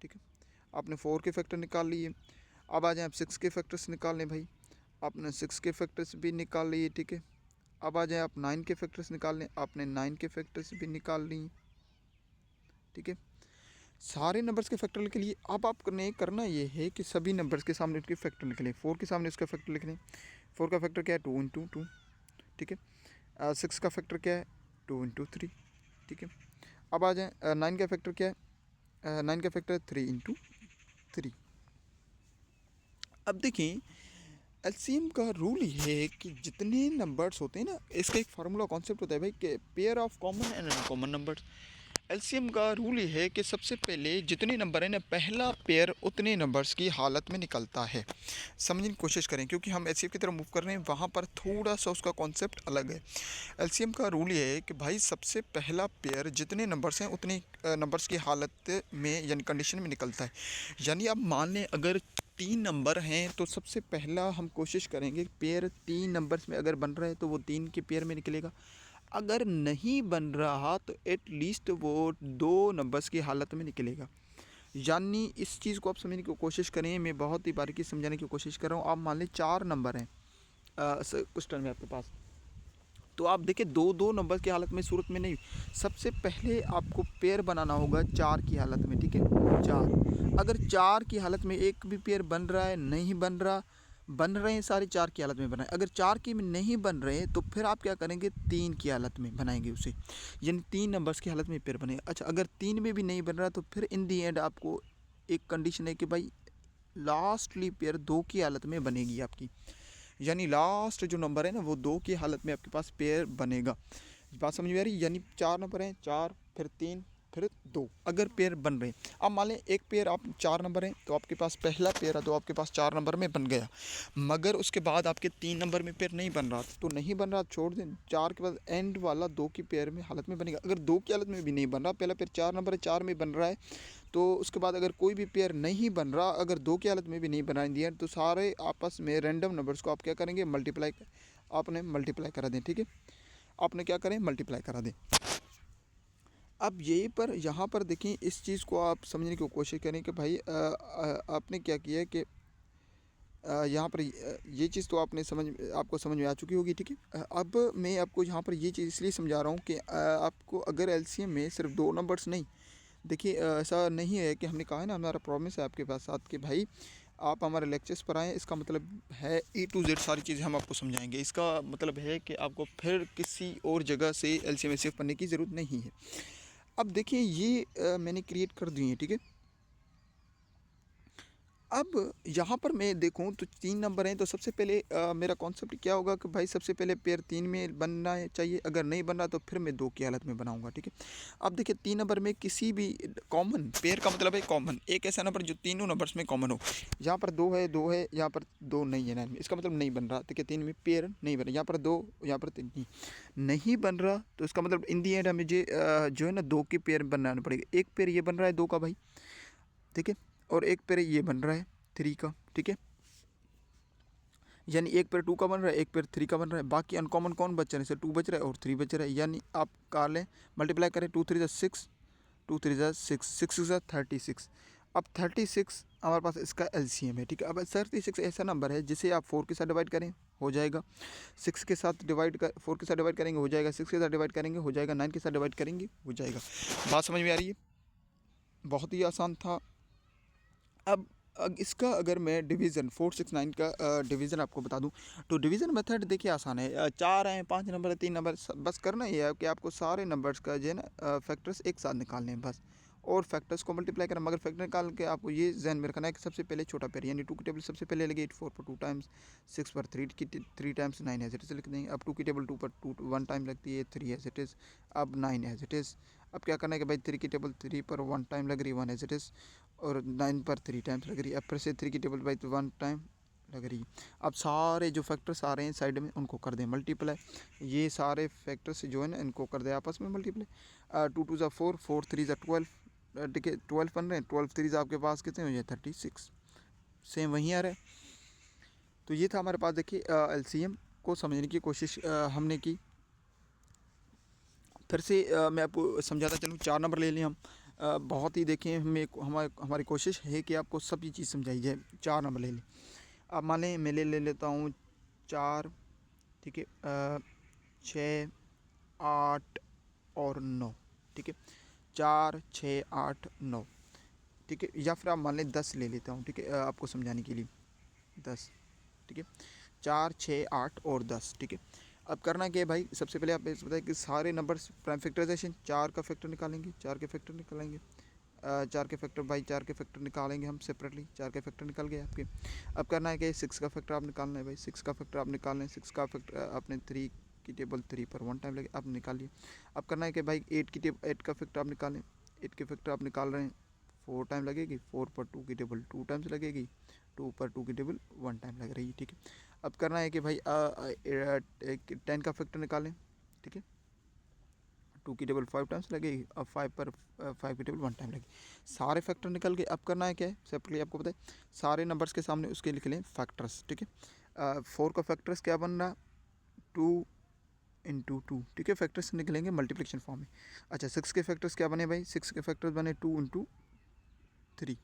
ठीक है, आपने 4 के फैक्टर निकाल लिए। अब आ जाए आप 6 के फैक्टर्स निकाल लें भाई, आपने 6 के फैक्टर्स भी निकाल लिए, ठीक है। अब आ जाए आप 9 के फैक्टर्स निकाल लें, आपने 9 के फैक्टर्स भी निकाल लिए, ठीक है। सारे नंबर्स के फैक्टर लिख लिए। अब आपने करना ये है कि सभी नंबर्स के सामने उसके फैक्टर लिख लें। 4 के सामने उसका फैक्टर लिख लें। 4 का फैक्टर क्या है, 2 इंटू 2, ठीक है। 6 का फैक्टर क्या है, 2 इंटू 3, ठीक है। अब आ जाए 9 का फैक्टर क्या है, 9 का फैक्टर 3 इंटू 3। अब देखें एलसीएम का रूल ये है कि जितने नंबर्स होते हैं ना, इसका एक फार्मूला कॉन्सेप्ट होता है भाई कि pair of common and uncommon numbers. LCM का रूल ये है कि सबसे पहले जितने नंबर हैं ना, पहला पेयर उतने नंबर्स की हालत में निकलता है। समझने की कोशिश करें क्योंकि हम एलसीएम की तरफ मूव कर रहे हैं, वहाँ पर थोड़ा सा उसका कॉन्सेप्ट अलग है। एलसीएम का रूल ये है कि भाई सबसे पहला पेयर जितने नंबर्स हैं उतने नंबर्स की हालत में यानी कंडीशन में निकलता है। यानी अब मान लें अगर 3 नंबर हैं तो सबसे पहला हम कोशिश करेंगे पेयर 3 नंबर्स में अगर बन रहा है तो वो 3 के पेयर में निकलेगा। अगर नहीं बन रहा तो एटलीस्ट वो 2 नंबर्स की हालत में निकलेगा। यानी इस चीज़ को आप समझने की कोशिश करें, मैं बहुत ही बारीकी समझाने की कोशिश कर रहा हूँ। आप मान लें 4 नंबर हैं क्वेश्चन में आपके पास, तो आप देखिए 2 नंबर की हालत में सूरत में नहीं, सबसे पहले आपको पेयर बनाना होगा 4 की हालत में, ठीक है। 4 अगर 4 की हालत में एक भी पेयर बन रहा है, नहीं बन रहा, बन रहे हैं सारे 4 की हालत में बनाए। अगर 4 की में नहीं बन रहे तो फिर आप क्या करेंगे, 3 की हालत में बनाएंगे उसे, यानी 3 नंबर्स की हालत में पेयर बनेगा। अच्छा अगर 3 में भी नहीं बन रहा तो फिर इन दी एंड आपको एक कंडीशन है कि भाई लास्टली पेयर 2 की हालत में बनेगी आपकी, यानी लास्ट जो नंबर है ना वो 2 की हालत में आपके पास पेयर बनेगा। बात समझ में आ रही, यानी 4 नंबर हैं, 4 फिर 3 फिर 2 अगर पेयर बन रहे हैं। अब मान लें एक पेयर आप 4 नंबर हैं तो आपके पास पहला पेयर है तो आपके पास 4 नंबर में बन गया, मगर उसके बाद आपके 3 नंबर में पेयर नहीं बन रहा तो नहीं बन रहा, छोड़ दें। 4 के बाद एंड वाला 2 की पेयर में हालत में बनेगा। अगर 2 की हालत में भी नहीं बन रहा, पहला पेयर 4 नंबर है 4 में बन रहा है, तो उसके बाद अगर कोई भी पेयर नहीं बन रहा, अगर 2 की हालत में भी नहीं बना दिया तो सारे आपस में रैंडम नंबर्स को आप क्या करेंगे, मल्टीप्लाई, आपने मल्टीप्लाई करा दें, ठीक है। आपने क्या करें, मल्टीप्लाई करा दें। अब यही पर यहाँ पर देखें, इस चीज़ को आप समझने की कोशिश करें कि भाई आपने क्या किया कि यहाँ पर ये चीज़ तो आपको समझ में आ चुकी होगी, ठीक है। अब मैं आपको यहाँ पर ये चीज़ इसलिए समझा रहा हूँ कि आपको अगर एलसीएम में सिर्फ 2 नंबर्स नहीं, देखिए ऐसा नहीं है कि हमने कहा है ना, हमारा प्रॉमिस है आपके पास साथ कि भाई आप हमारे लेक्चर्स पर आएँ, इसका मतलब है A to Z सारी चीज़ें हम आपको समझाएंगे। इसका मतलब है कि आपको फिर किसी और जगह से एलसीएम एचसीएफ पढ़ने की ज़रूरत नहीं है। अब देखिए ये मैंने क्रिएट कर दिए हैं, ठीक है। अब यहाँ पर मैं देखूँ तो 3 नंबर हैं, तो सबसे पहले मेरा कॉन्सेप्ट क्या होगा कि भाई सबसे पहले पेयर 3 में बनना चाहिए, अगर नहीं बन रहा तो फिर मैं 2 की हालत में बनाऊंगा, ठीक है। अब देखिए 3 नंबर में किसी भी कॉमन पेयर का मतलब है कॉमन, एक ऐसा नंबर जो तीनों नंबर्स में कॉमन हो। यहाँ पर 2 है, 2 है, यहाँ पर 2 नहीं है 9 में, इसका मतलब नहीं बन रहा, ठीक है। 3 में पेयर नहीं बन रहा, यहाँ पर 2, यहाँ पर 3 नहीं बन रहा, तो इसका मतलब इन दी एंड हमें जो है ना 2 की पेयर बनाना पड़ेगा। एक पेयर ये बन रहा है 2 का भाई, ठीक है, और एक पेयर ये बन रहा है 3 का, ठीक है। यानी एक पेयर 2 का बन रहा है, एक पेयर 3 का बन रहा है, बाकी अनकॉमन कौन बच रहे हैं, 2 बच रहा है और 3 बच रहा है। यानी आप कर लें, मल्टीप्लाई करें, 2 3 6, 2 3 6, 6 6 36। अब 36 हमारे पास इसका एलसीएम है, ठीक है। अब 36 ऐसा नंबर है जिसे आप 4 के साथ डिवाइड करें हो जाएगा, 6 के साथ डिवाइड कर 4 के साथ डिवाइड करेंगे हो जाएगा, 6 के साथ डिवाइड करेंगे हो जाएगा, 9 के साथ डिवाइड करेंगे हो जाएगा। बात समझ में आ रही है? बहुत ही आसान था। अब इसका अगर मैं डिवीज़न 469 का डिवीज़न आपको बता दूं, तो डिवीज़न मेथड देखिए आसान है। 4 हैं, 5 नंबर है, 3 नंबर, बस करना ये है कि आपको सारे नंबर्स का जो है ना फैक्टर्स एक साथ निकालने हैं बस, और फैक्टर्स को मल्टीप्लाई करना। मगर फैक्टर निकाल के आपको ये ध्यान में रखना है कि सबसे पहले छोटा पेयर यानी 2 की टेबल सबसे पहले लगे 4 पर 2 टाइम्स, 6 पर 3 टाइम्स, 9 एज इट इज़ लिख देंगे। अब 2 की टेबल 2 पर 2 1 टाइम लगती है, 3 एज इट इज़, अब 9 एज इट इज़। अब क्या करना है कि भाई 3 की टेबल 3 पर 1 टाइम लग रही है, 1 एज इट इज़, और 9 पर 3 टाइम्स लग रही है। अब फिर से 3 की टेबल बाई 1 टाइम लग रही है। अब सारे जो फैक्टर्स आ रहे हैं साइड में उनको कर दें मल्टीप्लाई, ये सारे फैक्टर्स जो है ना इनको कर दें आपस में मल्टीप्लाई। 2 2 4, 4 3 12, ठीक है, 12 बन रहे हैं, 12 3 आपके पास कितने हो जाए 36, सेम वहीं आ रहा है। तो ये था हमारे पास, देखिए एलसीएम को समझने की कोशिश हमने की। फिर से मैं आपको समझाता चलूँ, 4 नंबर ले लें हम। बहुत ही देखिए हमारी कोशिश है कि आपको सब ये चीज़ समझाई जाए। 4 नंबर ले लें। अब मान लें मैं ले लेता हूँ 4, ठीक है, 6 8 और 9, ठीक है, 4 6 8 9, ठीक है। या फिर आप मान लें 10 ले लेता हूँ, ठीक है, आपको समझाने के लिए 10, ठीक है, 4 6 8 और 10, ठीक है। अब करना क्या है भाई, सबसे पहले आप इस बताएं कि सारे नंबर्स प्राइम फैक्टराइजेशन, 4 का फैक्टर निकालेंगे, 4 के फैक्टर निकालेंगे, 4 के फैक्टर भाई 4 के फैक्टर निकालेंगे हम सेपरेटली, 4 के फैक्टर निकल गए आपके। अब करना है कि 6 का फैक्टर आप निकालना है भाई, 6 का फैक्टर आप निकालना है, 6 का फैक्टर आपने 3 की टेबल 3 पर 1 टाइम लगे आप निकालिए। अब करना है कि भाई 8 का फैक्टर आप निकालें, 8 के फैक्टर आप निकाल रहे हैं, 4 टाइम लगेगी, 4 पर 2 की टेबल 2 टाइम्स लगेगी, 2 पर 2 की टेबल 1 टाइम लग रही है, ठीक है। अब करना है कि भाई 10 का फैक्टर निकालें, ठीक है, 2 की टेबल 5 टाइम्स लगेगी, अब 5 पर 5 की टेबल 1 टाइम लगेगी। सारे फैक्टर निकल गए। अब करना है क्या है, सेपरेटली आपको पता है, सारे नंबर्स के सामने उसके लिख लें फैक्टर्स, ठीक है। 4 का फैक्टर्स क्या बन रहा, 2 इंटू 2, ठीक है, फैक्टर्स निकलेंगे मल्टीप्लिकेशन फॉर्म में। अच्छा 6 के फैक्टर्स क्या बने भाई, 6 के फैक्टर्स बने 2 इंटू 3,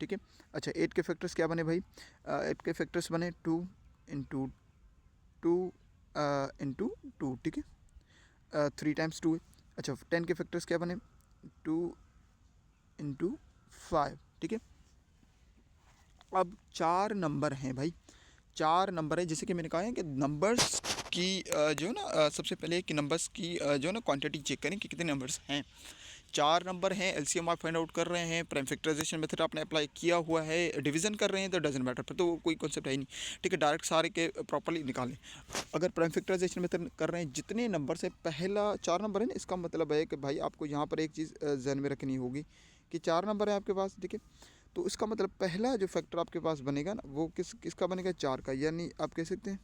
ठीक है। अच्छा 8 के फैक्टर्स क्या बने भाई, 8 के फैक्टर्स बने 2 इंटू 2 इंटू 2, ठीक है, 3 टाइम्स 2 है। अच्छा 10 के फैक्टर्स क्या बने, 2 इंटू 5, ठीक है। अब 4 नंबर हैं भाई, 4 नंबर है, जैसे कि मैंने कहा है कि नंबर्स की जो है ना सबसे पहले कि नंबर्स की जो है ना क्वांटिटी चेक करें कि कितने नंबर्स हैं। 4 नंबर हैं, एलसीएम आप फाइंड आउट कर रहे हैं, प्राइम फैक्टराइजेशन मेथड आपने अप्लाई किया हुआ है, डिवीजन कर रहे हैं तो डजंट मैटर, फिर तो कोई कॉन्सेप्ट है ही नहीं, ठीक है, डायरेक्ट सारे के प्रॉपर्ली निकालें। अगर प्राइम फैक्टराइजेशन मेथड कर रहे हैं, जितने नंबर से पहला 4 नंबर है ना, इसका मतलब है कि भाई आपको यहाँ पर एक चीज़ ध्यान में रखनी होगी कि 4 नंबर है आपके पास, ठीक है, तो इसका मतलब पहला जो फैक्टर आपके पास बनेगा ना वो किसका बनेगा, 4 का, यानी आप कह सकते हैं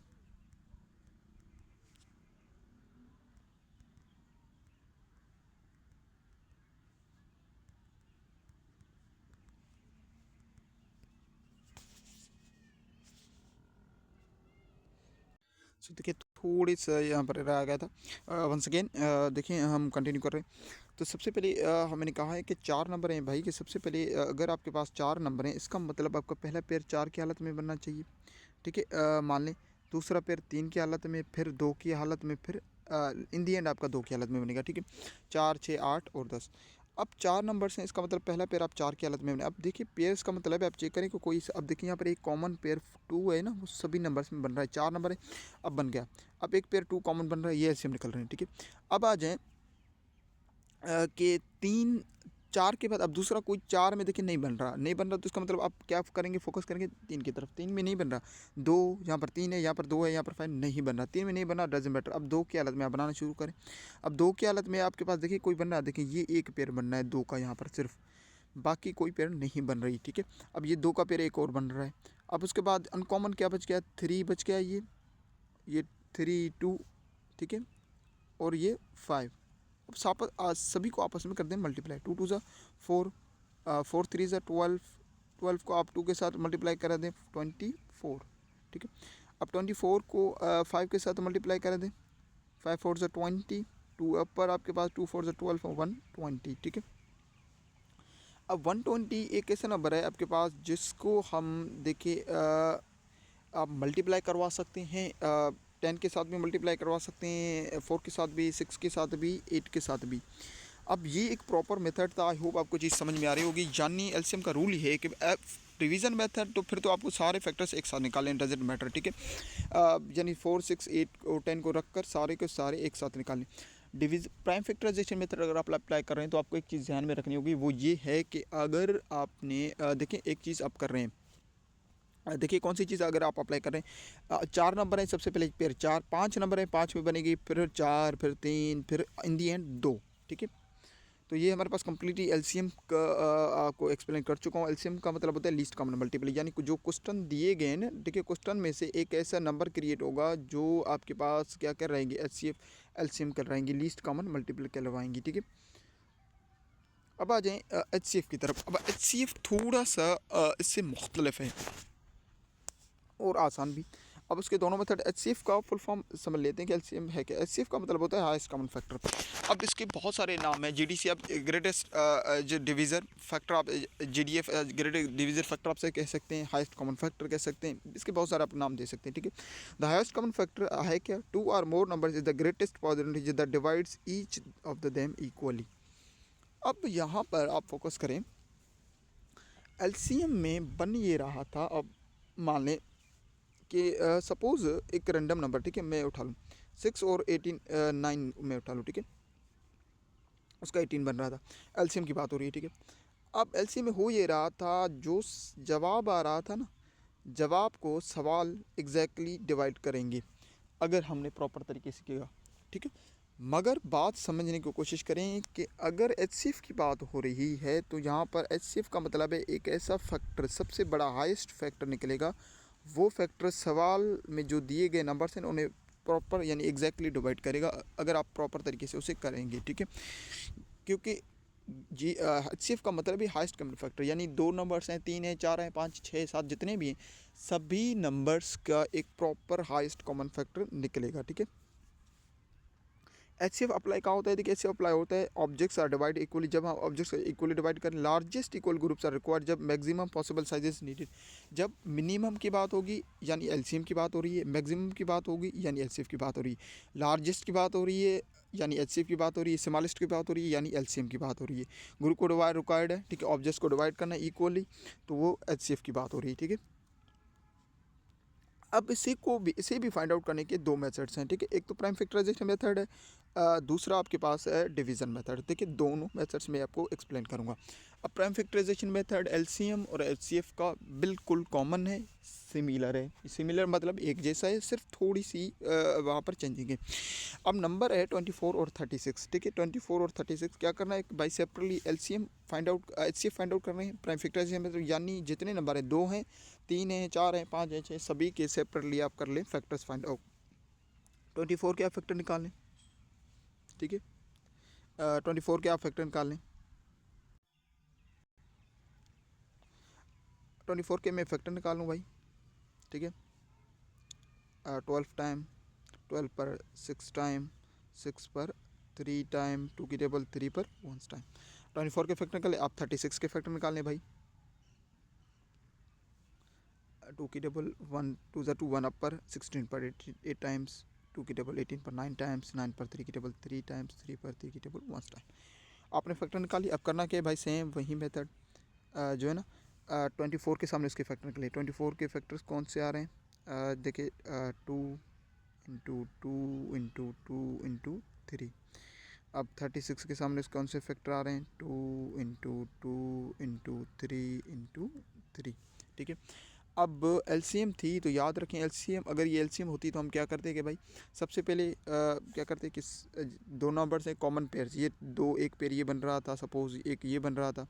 देखिए थोड़ी सा यहाँ पर रह गया था। वंस अगेन देखिए हम कंटिन्यू कर रहे हैं। तो सबसे पहले हमने कहा है कि 4 नंबर हैं भाई, कि सबसे पहले अगर आपके पास 4 नंबर हैं, इसका मतलब आपका पहला पेयर 4 की हालत में बनना चाहिए, ठीक है। मान लें दूसरा पेयर 3 की हालत में, फिर 2 की हालत में, फिर इन दी एंड आपका 2 की हालत में बनेगा, ठीक है। 4 6 8 और 10। अब 4 नंबर्स हैं, इसका मतलब पहला पेयर आप 4 की हालत में बने। अब देखिए पेयर्स का मतलब है, आप चेक करें कि कोई, अब देखिए यहाँ पर एक कॉमन पेयर 2 है ना, वो सभी नंबर्स में बन रहा है, 4 नंबर है, अब बन गया। अब एक पेयर 2 कॉमन बन रहा है, ये ऐसे हम निकल रहे हैं, ठीक है। अब आ जाएँ कि 3 4 के बाद अब दूसरा कोई 4 में देखिए नहीं बन रहा, तो इसका मतलब आप क्या करेंगे, फोकस करेंगे 3 की तरफ। 3 में नहीं बन रहा, 2 यहाँ पर 3 है, यहाँ पर 2 है, यहाँ पर 5 नहीं बन रहा, 3 में नहीं बन रहा, डजंट मैटर। अब 2 की हालत में आप बनाना शुरू करें। अब 2 की हालत में आपके पास देखिए कोई बन रहा है, देखिए ये एक पेयर बन रहा है 2 का यहाँ पर सिर्फ, बाकी कोई पेयर नहीं बन रही, ठीक है। अब ये 2 का पेयर एक और बन रहा है। अब उसके बाद अनकॉमन क्या बच गया, 3 बच गया, ये 3 2, ठीक है, और ये 5। अब सभी को आपस में कर दें मल्टीप्लाई, 2 2 ज़ा 4, 4 3 ज़ा 12, 12 को आप 2 के साथ मल्टीप्लाई करा दें 24, ठीक है। अब 24 को 5 के साथ मल्टीप्लाई करा दें, 5 4 ज़ा 20, 2 अपर आपके पास 2 4 ज़ा 12 और 1 20, ठीक है। अब 120 एक ऐसा नंबर है आपके पास जिसको हम देखिए आप मल्टीप्लाई करवा सकते हैं, 10 के साथ भी मल्टीप्लाई करवा सकते हैं, 4 के साथ भी, 6 के साथ भी, 8 के साथ भी। अब ये एक प्रॉपर मेथड था, आई होप आपको चीज़ समझ में आ रही होगी। यानी एलसीएम का रूल है कि डिवीज़न मेथड तो फिर तो आपको सारे फैक्टर्स एक साथ निकालें, डजेंट मैटर, ठीक है। यानी 4, 6, 8 और 10 को रखकर सारे के सारे एक साथ निकालें। प्राइम फैक्टराइजेशन मेथड अगर आप अप्लाई कर रहे हैं तो आपको एक चीज़ ध्यान में रखनी होगी, वो ये है कि अगर आपने देखिए एक चीज़ आप कर रहे हैं, देखिए कौन सी चीज़ अगर आप अप्लाई कर रहे हैं, 4 नंबर है, सबसे पहले फिर 4, 5 नंबर है, 5 में बनेगी, फिर 4, फिर 3, फिर इन दी एंड 2, ठीक है। तो ये हमारे पास कम्प्लीटली एलसीएम का आपको एक्सप्लेन कर चुका हूँ। एलसीएम का मतलब होता है लीस्ट कॉमन मल्टीपल, यानी जो क्वेश्चन दिए गए हैं, देखिए क्वेश्चन में से एक ऐसा नंबर क्रिएट होगा जो आपके पास क्या कर रहेंगे, एलसीएम कर रहेंगे, लीस्ट कॉमन मल्टीपल कहलवाएंगी, ठीक है। अब आ जाएँ एचसीएफ की तरफ। अब एचसीएफ थोड़ा सा इससे मुख्तलिफ है और आसान भी। अब उसके दोनों मेथड, एचसीएफ का फुल फॉर्म समझ लेते हैं कि एलसीएम है क्या। एचसीएफ का मतलब होता है हाईएस्ट कॉमन फैक्टर। अब इसके बहुत सारे नाम हैं, जीडीसी आप ग्रेटेस्ट जो डिवीज़र फैक्टर, आप जीडीएफ ग्रेटेस्ट डिवीज़र फैक्टर आपसे कह सकते हैं, हाईएस्ट कॉमन फैक्टर कह सकते हैं, इसके बहुत सारे आप नाम दे सकते हैं, ठीक है। द हाईएस्ट कॉमन फैक्टर है क्या, 2 और मोर numbers is the greatest positive that divides each of the them equally. अब यहाँ पर आप फोकस करें, एलसीएम में बन ये रहा था। अब मान लें कि सपोज़ एक रैंडम नंबर, ठीक है, मैं उठा लूँ 6 और 18, 9 में उठा लूँ, ठीक है, उसका 18 बन रहा था, एलसीएम की बात हो रही है, ठीक है। अब एलसीएम में हो ये रहा था, जो जवाब आ रहा था ना, जवाब को सवाल एग्जैक्टली डिवाइड करेंगे अगर हमने प्रॉपर तरीके से किया, ठीक है। मगर बात समझने की कोशिश करें कि अगर एचसीएफ की बात हो रही है तो यहाँ पर एचसीएफ का मतलब है एक ऐसा फैक्टर, सबसे बड़ा हाईएस्ट फैक्टर निकलेगा, वो फैक्टर सवाल में जो दिए गए नंबर्स हैं उन्हें प्रॉपर यानी एग्जैक्टली डिवाइड करेगा अगर आप प्रॉपर तरीके से उसे करेंगे, ठीक है। क्योंकि जी एचसीएफ का मतलब ही हाईएस्ट कॉमन फैक्टर, यानी 2 नंबर्स हैं, 3 हैं, 4 हैं, 5, 6, 7 जितने भी हैं, सभी नंबर्स का एक प्रॉपर हाईएस्ट कॉमन फैक्टर निकलेगा, ठीक है। एचसीएफ अप्लाई कहाँ होता है, देखिए एचसीएफ अप्लाई होता है ऑब्जेक्ट्स आर डिवाइड इक्वली, जब हम ऑब्जेक्ट्स इक्वली डिवाइड करें, largest equal groups are required, जब मैक्सिमम पॉसिबल साइजेस नीडेड, जब मिनिमम की बात होगी यानी एलसीएम की बात हो रही है, मैक्सिमम की बात होगी यानी एचसीएफ की बात हो रही है, लार्जेस्ट की बात हो रही है यानी एचसीएफ की बात हो रही है, स्मॉलेस्ट की बात हो रही है यानी एलसीएम की बात हो रही है, ग्रुप को डिवाइड रिक्वायर्ड है, ठीक है, ऑब्जेक्ट्स को डिवाइड करना इक्वली, तो वो एचसीएफ की बात हो रही है, ठीक है। अब इसे भी फाइंड आउट करने के 2 मेथड्स हैं, ठीक है। एक तो प्राइम फैक्टराइजेशन मेथड है, दूसरा आपके पास है डिवीज़न मेथड। देखिए दोनों मेथड्स में आपको एक्सप्लेन करूंगा। अब प्राइम फैक्टराइजेशन मेथड एलसीएम और एचसीएफ का बिल्कुल कॉमन है, सिमिलर है। सिमिलर मतलब एक जैसा है, सिर्फ थोड़ी सी वहाँ पर चेंजिंग है। अब नंबर है 24 और 36, ठीक है। 24 और 36 क्या करना है, by separately LCM find out, HCF find out करना है। प्राइम फैक्टराइजेशन मेथड यानी जितने नंबर है, 2 हैं, 3 हैं, 4 हैं, 5 हैं, 6, सभी के सेपरेटली आप कर लें फैक्टर्स फाइंड आउट। 24 के आप फैक्टर निकाल लें, ठीक है। 24 के आप फैक्टर निकाल लें, 24 के मैं फैक्टर निकाल लूँ भाई, ठीक है। 12 टाइम, 12 पर 6 टाइम, 6 पर 3 टाइम, 2 की टेबल 3 पर 1 टाइम। 24 के फैक्टर निकालें, आप 36 के फैक्टर निकाल लें भाई, 2 की टेबल 1 2 ज़ा 2, 1 अप पर 16 पर 8 टाइम्स, 2 की टेबल 18 पर 9 टाइम्स, 9 पर 3 की टेबल 3 टाइम्स, 3 पर 3 की टेबल 1 टाइम। आपने फैक्टर निकाली। अब करना क्या है भाई, सेम वही मेथड जो है ना, 24 के सामने उसके फैक्टर निकले। 24 के फैक्टर्स कौन से आ रहे हैं, देखिए 2 इंटू 2 इंटू 2 इंटू 3। अब 36 के सामने कौन से फैक्टर आ रहे हैं, 2 इंटू 2 इंटू 3 इंटू 3, ठीक है। अब एलसीएम थी तो याद रखें, एलसीएम अगर ये एलसीएम होती तो हम क्या करते कि भाई सबसे पहले क्या करते कि 2 नंबर्स हैं कॉमन पेयर्स, ये 2 एक पेयर ये बन रहा था, सपोज एक ये बन रहा था।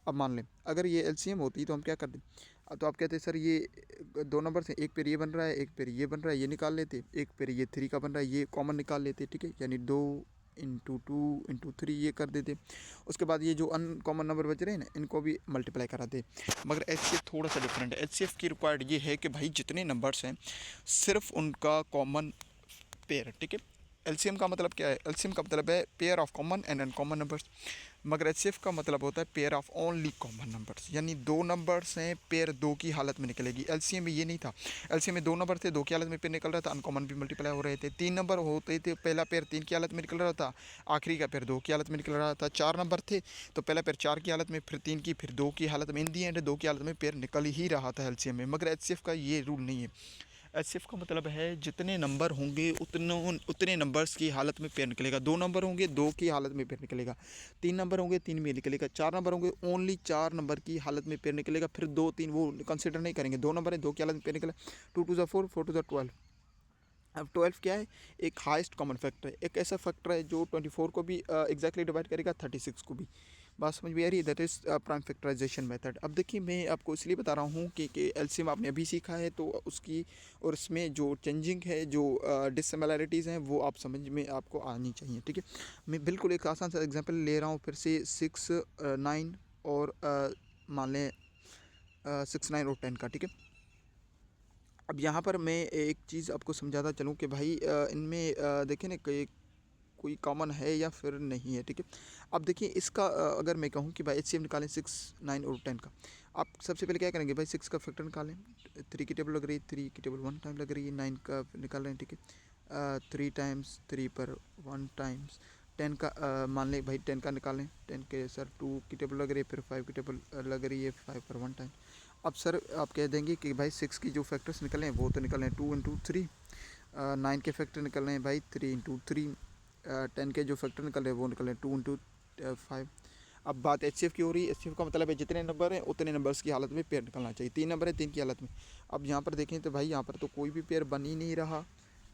अब मान लें अगर ये एलसीएम होती तो हम क्या करते, तो आप कहते सर ये 2 नंबर से एक पेयर ये बन रहा है, एक पेयर ये बन रहा है, ये निकाल लेते, एक पेयर ये 3 का बन रहा है, ये कॉमन निकाल लेते, ठीक है। यानी 2 इंटू 2 इंटू 3 ये कर देते। उसके बाद ये जो अनकॉमन नंबर बच रहे हैं ना, इनको भी मल्टीप्लाई करा दे। मगर एचसीएफ थोड़ा सा डिफरेंट है। एचसीएफ की रिक्वायर्ड ये है कि भाई जितने नंबर्स हैं सिर्फ उनका कॉमन पेयर, ठीक है, एलसीएम का मतलब क्या है? एलसीएम का मतलब है pair of common and uncommon numbers, मगर एचसीएफ का मतलब होता है pair of only common numbers, यानी दो नंबर्स हैं, पेयर दो की हालत में निकलेगी। एलसीएम में ये नहीं था, एलसीएम में दो नंबर थे, दो की हालत में पेयर निकल रहा था, अनकॉमन भी मल्टीप्लाई हो रहे थे। तीन नंबर होते थे, पहला पेयर तीन की हालत में निकल रहा था, आखिरी का पेयर दो की हालत में निकल रहा था। चार नंबर थे तो पहला पेयर चार की हालत में, फिर तीन की, फिर दो की हालत में, इन दी एंड दो की हालत में पेयर निकल ही रहा था एलसीएम में। मगर एचसीएफ का ये रूल नहीं है। एचसीएफ का मतलब है जितने नंबर होंगे उतने नंबर्स की हालत में पेयर निकलेगा। दो नंबर होंगे, दो की हालत में पेयर निकलेगा। तीन नंबर होंगे, तीन में निकलेगा। चार नंबर होंगे, ओनली चार नंबर की हालत में पेयर निकलेगा। फिर दो तीन वो कंसिडर नहीं करेंगे। दो नंबर है, दो की हालत में पेयर निकलेगा। 2 2 4, 4 2 12। अब 12 क्या है? एक हाईएस्ट कॉमन फैक्टर है, एक ऐसा फैक्टर है जो 24 को भी एग्जैक्टली डिवाइड करेगा, 36 को भी। बात समझ में आ रही है? That is prime factorisation method. अब देखिए, मैं आपको इसलिए बता रहा हूँ कि एलसीएम आपने अभी सीखा है, तो उसकी और इसमें जो चेंजिंग है, जो डिससिमिलैरिटीज़ हैं, वो आप समझ में आपको आनी चाहिए। ठीक है, मैं बिल्कुल एक आसान सा एग्जांपल ले रहा हूँ फिर से। 6 9 और मान लें 6 9 और 10 का। ठीक है, अब यहाँ पर मैं एक चीज़ आपको समझाता चलूँ कि भाई इनमें देखिए ना, कोई कॉमन है या फिर नहीं है। ठीक है, अब देखिए इसका अगर मैं कहूँ कि भाई एचसीएफ निकालें 6 9 और 10 का, आप सबसे पहले क्या करेंगे भाई? 6 का फैक्टर निकालें, 3 की टेबल लग रही है, 3 की टेबल 1 टाइम लग रही है, 9 का निकाल रहे हैं। ठीक है, 3 टाइम्स 3 पर 1 टाइम्स। 10 का मान लें भाई 10 का निकालें, 10 के सर 2 की टेबल लग रही है, फिर 5 की टेबल लग रही है, 5 पर 1 टाइम। अब सर आप कह देंगे कि भाई 6 की जो फैक्टर्स निकले हैं वो तो निकले हैं 2 इंटू 3, 9 के फैक्टर निकल रहे हैं भाई 3 इंटू 3, 10 के जो फैक्टर निकल रहे हैं वो निकल रहे हैं 2 इंटू 5। अब बात एचसीएफ की हो रही है। एचसीएफ का मतलब है जितने नंबर हैं उतने नंबर्स की हालत में पेयर निकलना चाहिए। तीन नंबर है, तीन की हालत में। अब यहाँ पर देखें तो भाई यहाँ पर तो कोई भी पेयर बन ही नहीं रहा।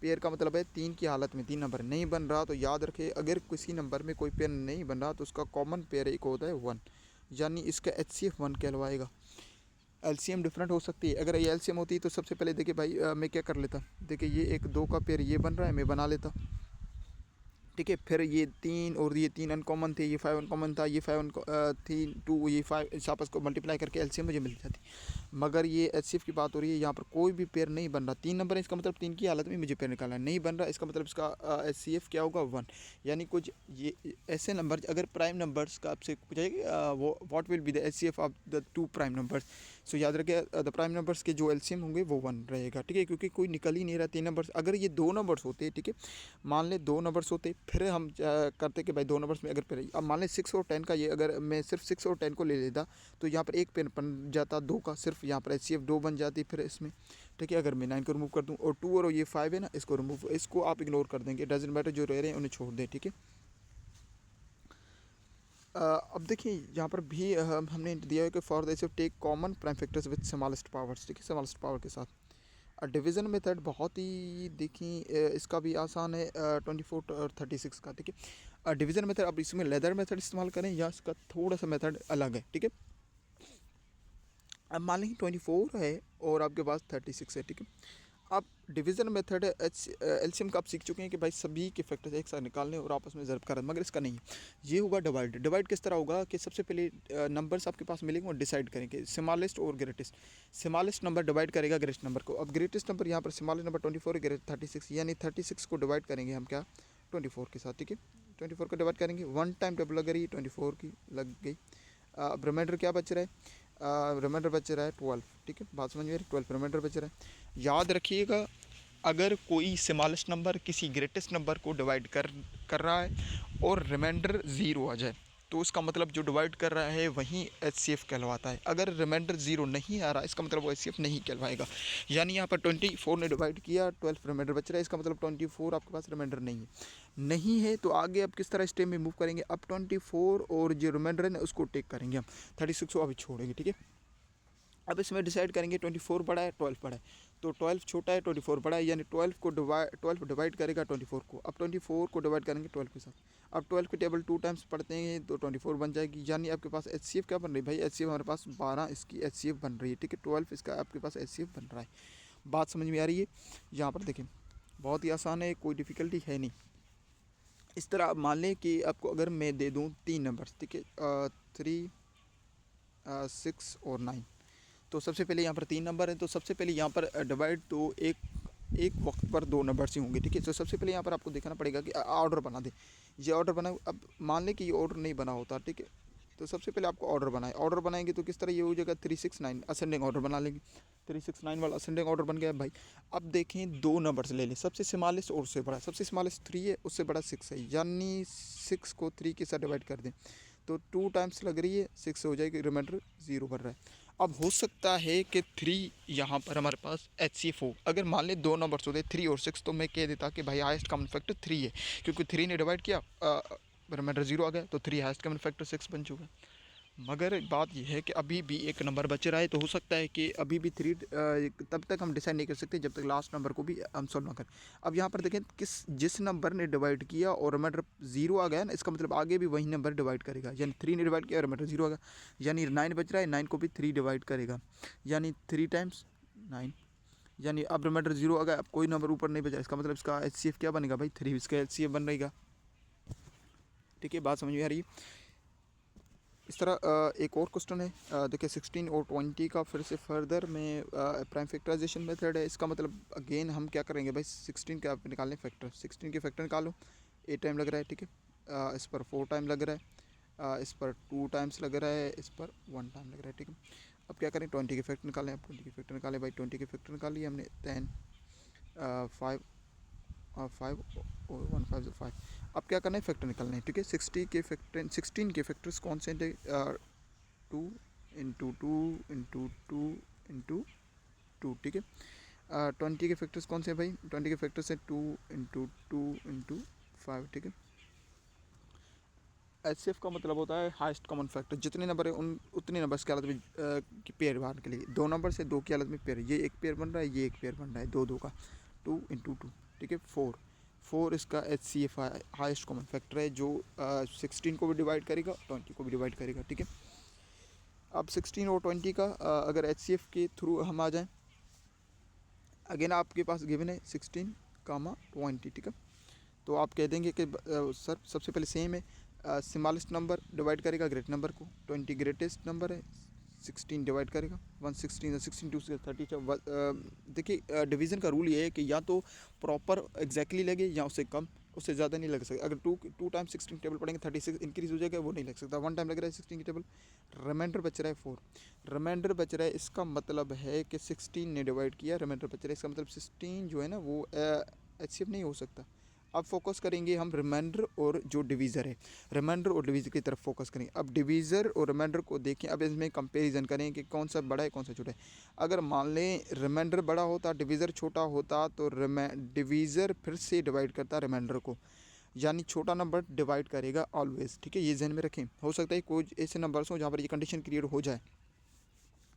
पेयर का मतलब है तीन की हालत में तीन नंबर नहीं बन रहा, तो याद रखें अगर किसी नंबर में कोई पेयर नहीं बन रहा तो उसका कॉमन पेयर एक होता है 1, यानी इसका एचसीएफ 1 कहलवाएगा। एलसीएम डिफरेंट हो सकती है। अगर ये एलसीएम होती तो सबसे पहले देखिए भाई मैं क्या कर लेता, देखिए ये एक दो का पेयर ये बन रहा है, मैं बना लेता। ठीक है, फिर ये तीन और ये तीन अनकॉमन थे, ये 5 अनकॉमन था, ये 5 थी 2, ये 5 आपस को मल्टीप्लाई करके एलसीएम मुझे मिल जाती। मगर ये एचसीएफ की बात हो रही है, यहाँ पर कोई भी पेयर नहीं बन रहा। तीन नंबर है, इसका मतलब तीन की हालत में मुझे पेयर निकालना है, नहीं बन रहा, इसका मतलब इसका एचसीएफ क्या होगा? 1। यानी कुछ ये ऐसे नंबर, अगर प्राइम नंबर्स का आपसे पूछेगा वो what will be the HCF of the 2 prime numbers, so याद रखिए द प्राइम नंबर्स के जो एलसीएम होंगे वो 1 रहेगा। ठीक है, क्योंकि कोई निकल ही नहीं रहा तीन नंबर्स। अगर ये दो नंबर्स होते, ठीक है, मान ले दो नंबर्स होते, फिर हम करते कि भाई दो नंबर्स में अगर पेयर, अब मान ले 6 और 10 का, ये अगर मैं सिर्फ 6 और 10 को ले लेता तो यहाँ पर एक पेयर बन जाता दो का, सिर्फ यहाँ पर एचसीएफ 2 बन जाती फिर इसमें। ठीक है, अगर मैं 9 को रिमूव कर दूँ और 2 और ये 5 है ना, इसको रिमूव, इसको आप इग्नोर कर देंगे, डजेंट मैटर, जो रह रहे हैं उन्हें छोड़ दें। ठीक है, अब देखिए यहाँ पर भी हमने दिया है कि for the HCF take common prime factors with smallest powers. ठीक है, स्मॉलेस्ट पावर के साथ डिवीज़न मेथड बहुत ही देखिए इसका भी आसान है 24 और 36 का। ठीक है, डिवीज़न मेथड, अब इसमें लेदर मेथड इस्तेमाल करें या इसका थोड़ा सा मेथड अलग है। ठीक है, अब मान लें 24 है और आपके पास 36 है। ठीक है, आप डिवीज़न मेथड एलसीएम का आप सीख चुके हैं कि भाई सभी के फैक्टर्स एक साथ निकालने और आपस में ज़र्ब करें, मगर इसका नहीं, ये होगा डिवाइड। डिवाइड किस तरह होगा कि सबसे पहले नंबर्स आपके पास मिलेंगे और डिसाइड करेंगे स्मॉलेस्ट और ग्रेटेस्ट। स्मॉलेस्ट नंबर डिवाइड करेगा ग्रेटेस्ट नंबर को। अब ग्रेटेस्ट नंबर यहाँ पर स्मॉलेस्ट नंबर 24 है, ग्रेट 36, यानी 36 को डिवाइड करेंगे हम क्या? 24 के साथ। ठीक है, 24 को डिवाइड करेंगे, 1 टाइम टेबल लग रही है 24 की लग गई। अब रिमाइंडर क्या बच रहा है? रिमाइंडर बच रहा है 12। ठीक है, बात समझ में आ रही है? 12 रिमाइंडर बच रहा है। याद रखिएगा, अगर कोई स्मॉलेस्ट नंबर किसी ग्रेटेस्ट नंबर को डिवाइड कर रहा है और रिमाइंडर ज़ीरो आ जाए तो उसका मतलब जो डिवाइड कर रहा है वहीं एचसीएफ कहलवाता है। अगर रिमाइंडर ज़ीरो नहीं आ रहा इसका मतलब वो एचसीएफ नहीं कहलवाएगा। यानी यहाँ पर 24 ने डिवाइड किया, 12 रिमाइंडर बच रहा है, इसका मतलब 24 आपके पास रिमाइंडर नहीं है। तो आगे अब किस तरह स्टेप में मूव करेंगे? अब 24 और जो रिमाइंडर है ना उसको टेक करेंगे हम, 36 को अभी छोड़ेंगे। ठीक है, अब इसमें डिसाइड करेंगे 24 बड़ा है 12 बड़ा है, तो 12 छोटा है 24 बड़ा है, यानी 12 डिवाइड करेगा 24 को। अब 24 को डिवाइड करेंगे 12 के साथ। अब 12 की टेबल 2 टाइम्स पढ़ते हैं तो 24 बन जाएगी, यानी आपके पास एचसीएफ क्या बन रही है भाई? एचसीएफ हमारे पास 12 इसकी एचसीएफ बन रही है। ठीक है, 12 इसका आपके पास एचसीएफ बन रहा है। बात समझ में आ रही है? यहाँ पर देखें बहुत ही आसान है, कोई डिफ़िकल्टी है नहीं। इस तरह आप मान लें कि आपको अगर मैं दे दूँ तीन नंबर, ठीक है, 3 6 और 9, तो सबसे पहले यहाँ पर तीन नंबर है, तो सबसे पहले यहाँ पर डिवाइड तो एक एक वक्त पर दो नंबर से होंगे, ठीक है। तो सबसे पहले यहाँ पर आपको देखना पड़ेगा कि ऑर्डर बना दे। ये ऑर्डर बना, अब मान लें कि ये ऑर्डर नहीं बना होता, ठीक है। तो सबसे पहले आपको ऑर्डर बनाए, ऑर्डर बनाएंगे तो किस तरह ये हो जाएगा 369 असेंडिंग ऑर्डर बना लेंगे। 369 वाला असेंडिंग ऑर्डर बन गया भाई। अब देखें दो नंबर्स ले लें, सबसे स्मॉलेस्ट और उससे बड़ा। सबसे स्मॉलेस्ट 3 है, उससे बड़ा 6 है, यानी 6 को 3 के साथ डिवाइड कर दें तो 2 टाइम्स लग रही है, 6 हो जाएगी, रिमाइंडर 0 बन रहा है। अब हो सकता है कि 3 यहाँ पर हमारे पास HCF हो। अगर मान लें दो नंबर्स होते 3 और 6 तो मैं कह देता कि भाई हाईएस्ट कॉमन फैक्टर 3 है, क्योंकि 3 ने डिवाइड किया रिमाइंडर 0 आ गया, तो 3 हाईएस्ट कॉमन फैक्टर 6 बन चुका। मगर बात यह है कि अभी भी एक नंबर बच रहा है, तो हो सकता है कि अभी भी 3 तब तक हम डिसाइड नहीं कर सकते जब तक लास्ट नंबर को भी हम सॉल्व ना करें। अब यहाँ पर देखें जिस नंबर ने डिवाइड किया और रिमाइंडर 0 आ गया ना, इसका मतलब आगे भी वही नंबर डिवाइड करेगा, यानी 3 ने डिवाइड किया और रिमाइंडर 0 आ गया, यानी 9 बच रहा है, 9 को भी 3 डिवाइड करेगा, यानी 3 टाइम्स 9, यानी अब रिमाइंडर 0 आ गया। अब कोई नंबर ऊपर नहीं बचा, इसका मतलब इसका HCF क्या बनेगा भाई 3, इसका HCF बन रहेगा, ठीक है। बात समझ में आ रही है। इस तरह एक और क्वेश्चन है, देखिए 16 और 20 का फिर से फर्दर में प्राइम फैक्टराइजेशन मेथड है। इसका मतलब अगेन हम क्या करेंगे भाई 16 के आप निकालने फैक्टर, 16 के फैक्टर निकालो, 8 टाइम लग रहा है, ठीक है। इस पर 4 टाइम लग रहा है, इस पर 2 टाइम्स लग रहा है, इस पर 1 टाइम लग रहा है, ठीक है। अब क्या करें 20 के फैक्टर निकालें, आप 20 के फैक्टर निकालें भाई। 20 के फैक्टर निकाल लिए हमने, 10 5 5 और 1 5 5। अब क्या करना है फैक्टर निकालना है, ठीक है। 16 के फैक्टर्स कौन से थे, 2 इंटू 2 इंटू 2 इंटू 2, ठीक है। 20 के फैक्टर्स कौन से हैं भाई, 20 के फैक्टर्स हैं 2 इंटू 2 इंटू 5, ठीक है। HCF का मतलब होता है हाईएस्ट कॉमन फैक्टर, जितने नंबर है उन उतने नंबर्स की हालत में की पेयर बाहर के लिए, दो नंबर से दो की हालत में पेयर, ये एक पेयर बन रहा है, ये एक पेयर बन रहा है, दो दो का 2 इंटू 2, ठीक है। 4 इसका HCF हाईएस्ट कॉमन फैक्टर है, जो 16 को भी डिवाइड करेगा, 20 को भी डिवाइड करेगा, ठीक है। अब 16 और 20 का अगर HCF के थ्रू हम आ जाएँ, अगेन आपके पास गिवन है 16, 20, ठीक है। तो आप कह देंगे कि सर सबसे पहले सेम है, स्मॉलेस्ट नंबर डिवाइड करेगा ग्रेट नंबर को, 20 ग्रेटेस्ट नंबर है, 16 डिवाइड करेगा 116, 16 टू 30। देखिए डिवीज़न का रूल ये है कि या तो प्रॉपर एग्जैक्टली लगे या उससे कम, उससे ज़्यादा नहीं लग सकता। अगर टू टाइम्स 16 टेबल पढ़ेंगे 36 इंक्रीज हो जाएगा, वो नहीं लग सकता। 1 टाइम लग रहा है 16 की टेबल, रिमाइंडर बच रहा है 4, रिमाइंडर बच रहा है, इसका मतलब है कि 16 ने डिवाइड किया, रिमाइंडर बच रहा है, इसका मतलब 16 जो है ना वो HCF नहीं हो सकता। अब फोकस करेंगे हम रिमाइंडर और जो डिवीज़र है, रिमाइंडर और डिवीज़र की तरफ फोकस करेंगे। अब डिवीज़र और रिमाइंडर को देखें, अब इसमें कंपैरिजन करें कि कौन सा बड़ा है कौन सा छोटा है। अगर मान लें रिमाइंडर बड़ा होता डिवीज़र छोटा होता, तो डिवीज़र फिर से डिवाइड करता रिमाइंडर को, यानी छोटा नंबर डिवाइड करेगा ऑलवेज, ठीक है। ये ध्यान में रखें, हो सकता है कोई ऐसे नंबर्स हो जहाँ पर ये कंडीशन क्रिएट हो जाए।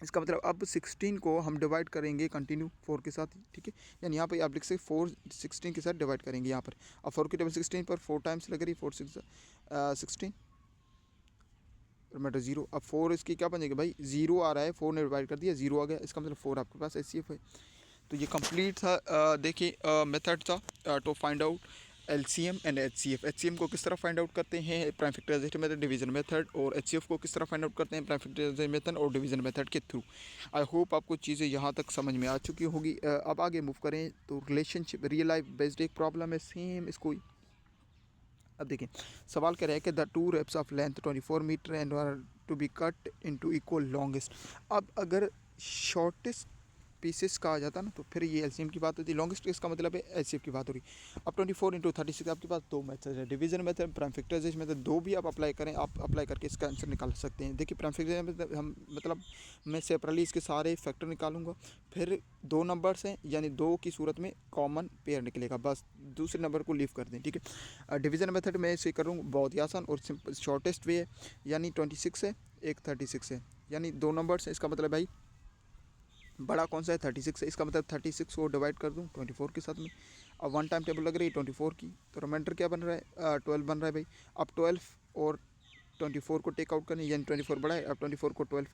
इसका मतलब अब 16 को हम डिवाइड करेंगे कंटिन्यू 4 के साथ, ठीक है। यानी यहाँ पे आप लिख सकते 4 16 के साथ डिवाइड करेंगे यहाँ पर। अब 4 की टेबल 16 पर 4 टाइम्स लग रही है, 4 6 16, रिमाइंडर 0। अब 4 इसकी क्या बनेगी भाई, 0 आ रहा है, 4 ने डिवाइड कर दिया 0 आ गया, इसका मतलब 4 आपके पास HCF है। तो ये कंप्लीट था देखिए मेथड था to find out LCM and HCF। HCM को किस तरह फाइंड आउट करते हैं prime factorisation method, division method, और HCF को किस तरह फाइंड आउट करते हैं प्राइम फैक्टराइजेशन मेथड और डिवीजन मेथड के थ्रू। आई होप आपको चीज़ें यहाँ तक समझ में आ चुकी होगी। अब आगे मूव करें तो रिलेशनशिप रियल लाइफ बेस्ड एक प्रॉब्लम है सेम इसको। अब देखिए सवाल कह रहा है कि the two ropes of length 24 metre and are to be cut into equal longest. अब अगर शॉर्टेस्ट पीसेस का आ जाता ना तो फिर ये LCM की बात होती है, लॉन्गेस्ट इसका मतलब है HCF की बात हो रही। अब 24 इंटू 36 आपके पास दो मेथड है, division method, prime factorisation method, दो भी आप अप्लाई करें, आप अप्लाई करके इसका आंसर निकाल सकते हैं। देखिए प्राइम फैक्टराइजेशन मेथड हम मतलब मैं सेपरेटली इसके सारे फैक्टर निकालूंगा, फिर दो नंबर्स हैं यानी दो की सूरत में कॉमन पेयर निकलेगा, बस दूसरे नंबर को लीव कर दें, ठीक है। डिवीजन मेथड मैं इसे करूँ बहुत ही आसान और सिंपल शॉर्टेस्ट वे है, यानी 26 है, एक 36 है, यानी दो नंबर्स हैं, इसका मतलब भाई बड़ा कौन सा है 36 है, इसका मतलब 36 को डिवाइड कर दूँ 24 के साथ में। अब 1 टाइम टेबल लग रही है 24 की, तो रिमाइंडर क्या बन रहा है 12 बन रहा है भाई। अब 12 और 24 को टेक आउट करनी, यानी 24 बड़ा है, अब 24 को 12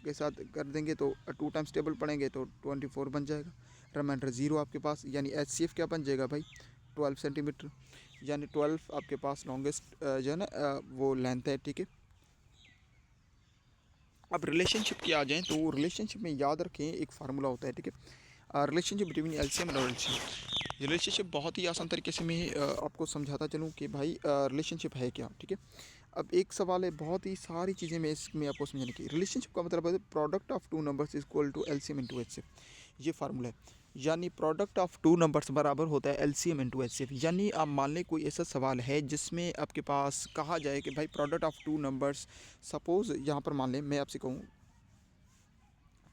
के साथ कर देंगे तो 2 टाइम्स टेबल पढ़ेंगे तो 24 बन जाएगा, रिमाइंडर 0 आपके पास, यानी HCF क्या बन जाएगा भाई 12 सेंटीमीटर, यानी 12 आपके पास लॉन्गेस्ट जो है ना वो लेंथ है, ठीक है। अब रिलेशनशिप की आ जाएँ तो रिलेशनशिप में याद रखें एक फार्मूला होता है, ठीक है। रिलेशनशिप बिटवीन एलसीएम और एलसीएम। रिलेशनशिप बहुत ही आसान तरीके से मैं आपको समझाता चलूँ कि भाई रिलेशनशिप है क्या, ठीक है। अब एक सवाल है, बहुत ही सारी चीज़ें मैं इसमें आपको समझाने की। रिलेशनशिप का मतलब है product of two numbers is equal to LCM into HCF, ये फार्मूला है। यानी प्रोडक्ट ऑफ टू नंबर्स बराबर होता है एलसीएम इंटू एचसीएफ। यानी आप मान लें कोई ऐसा सवाल है जिसमें आपके पास कहा जाए कि भाई product of two numbers, suppose यहाँ पर मान लें मैं आपसे कहूँ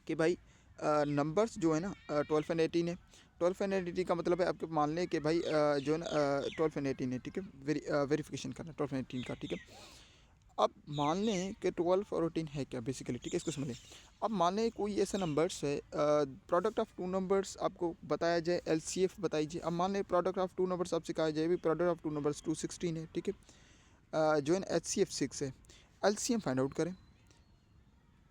कि भाई नंबर्स जो है ना 12 एंड 18 है। 12 एंड 18 का मतलब है आपके मान लें कि भाई जो है ना 12 एंड 18 है, ठीक है। वेरिफिकेशन करना 12 एंड 18 का, ठीक है। अब मान लें कि 12 और 18 है क्या बेसिकली, ठीक है, इसको समझ लें। अब मान लें कोई ऐसा नंबर्स है, प्रोडक्ट ऑफ टू नंबर्स आपको बताया जाए, एलसीएफ बताइए। अब मान लें प्रोडक्ट ऑफ टू नंबर्स आपसे कहा जाए भी प्रोडक्ट ऑफ टू नंबर्स 216 है, ठीक है। जो है ना एचसीएफ 6 है, एलसीएम फाइंड आउट करें,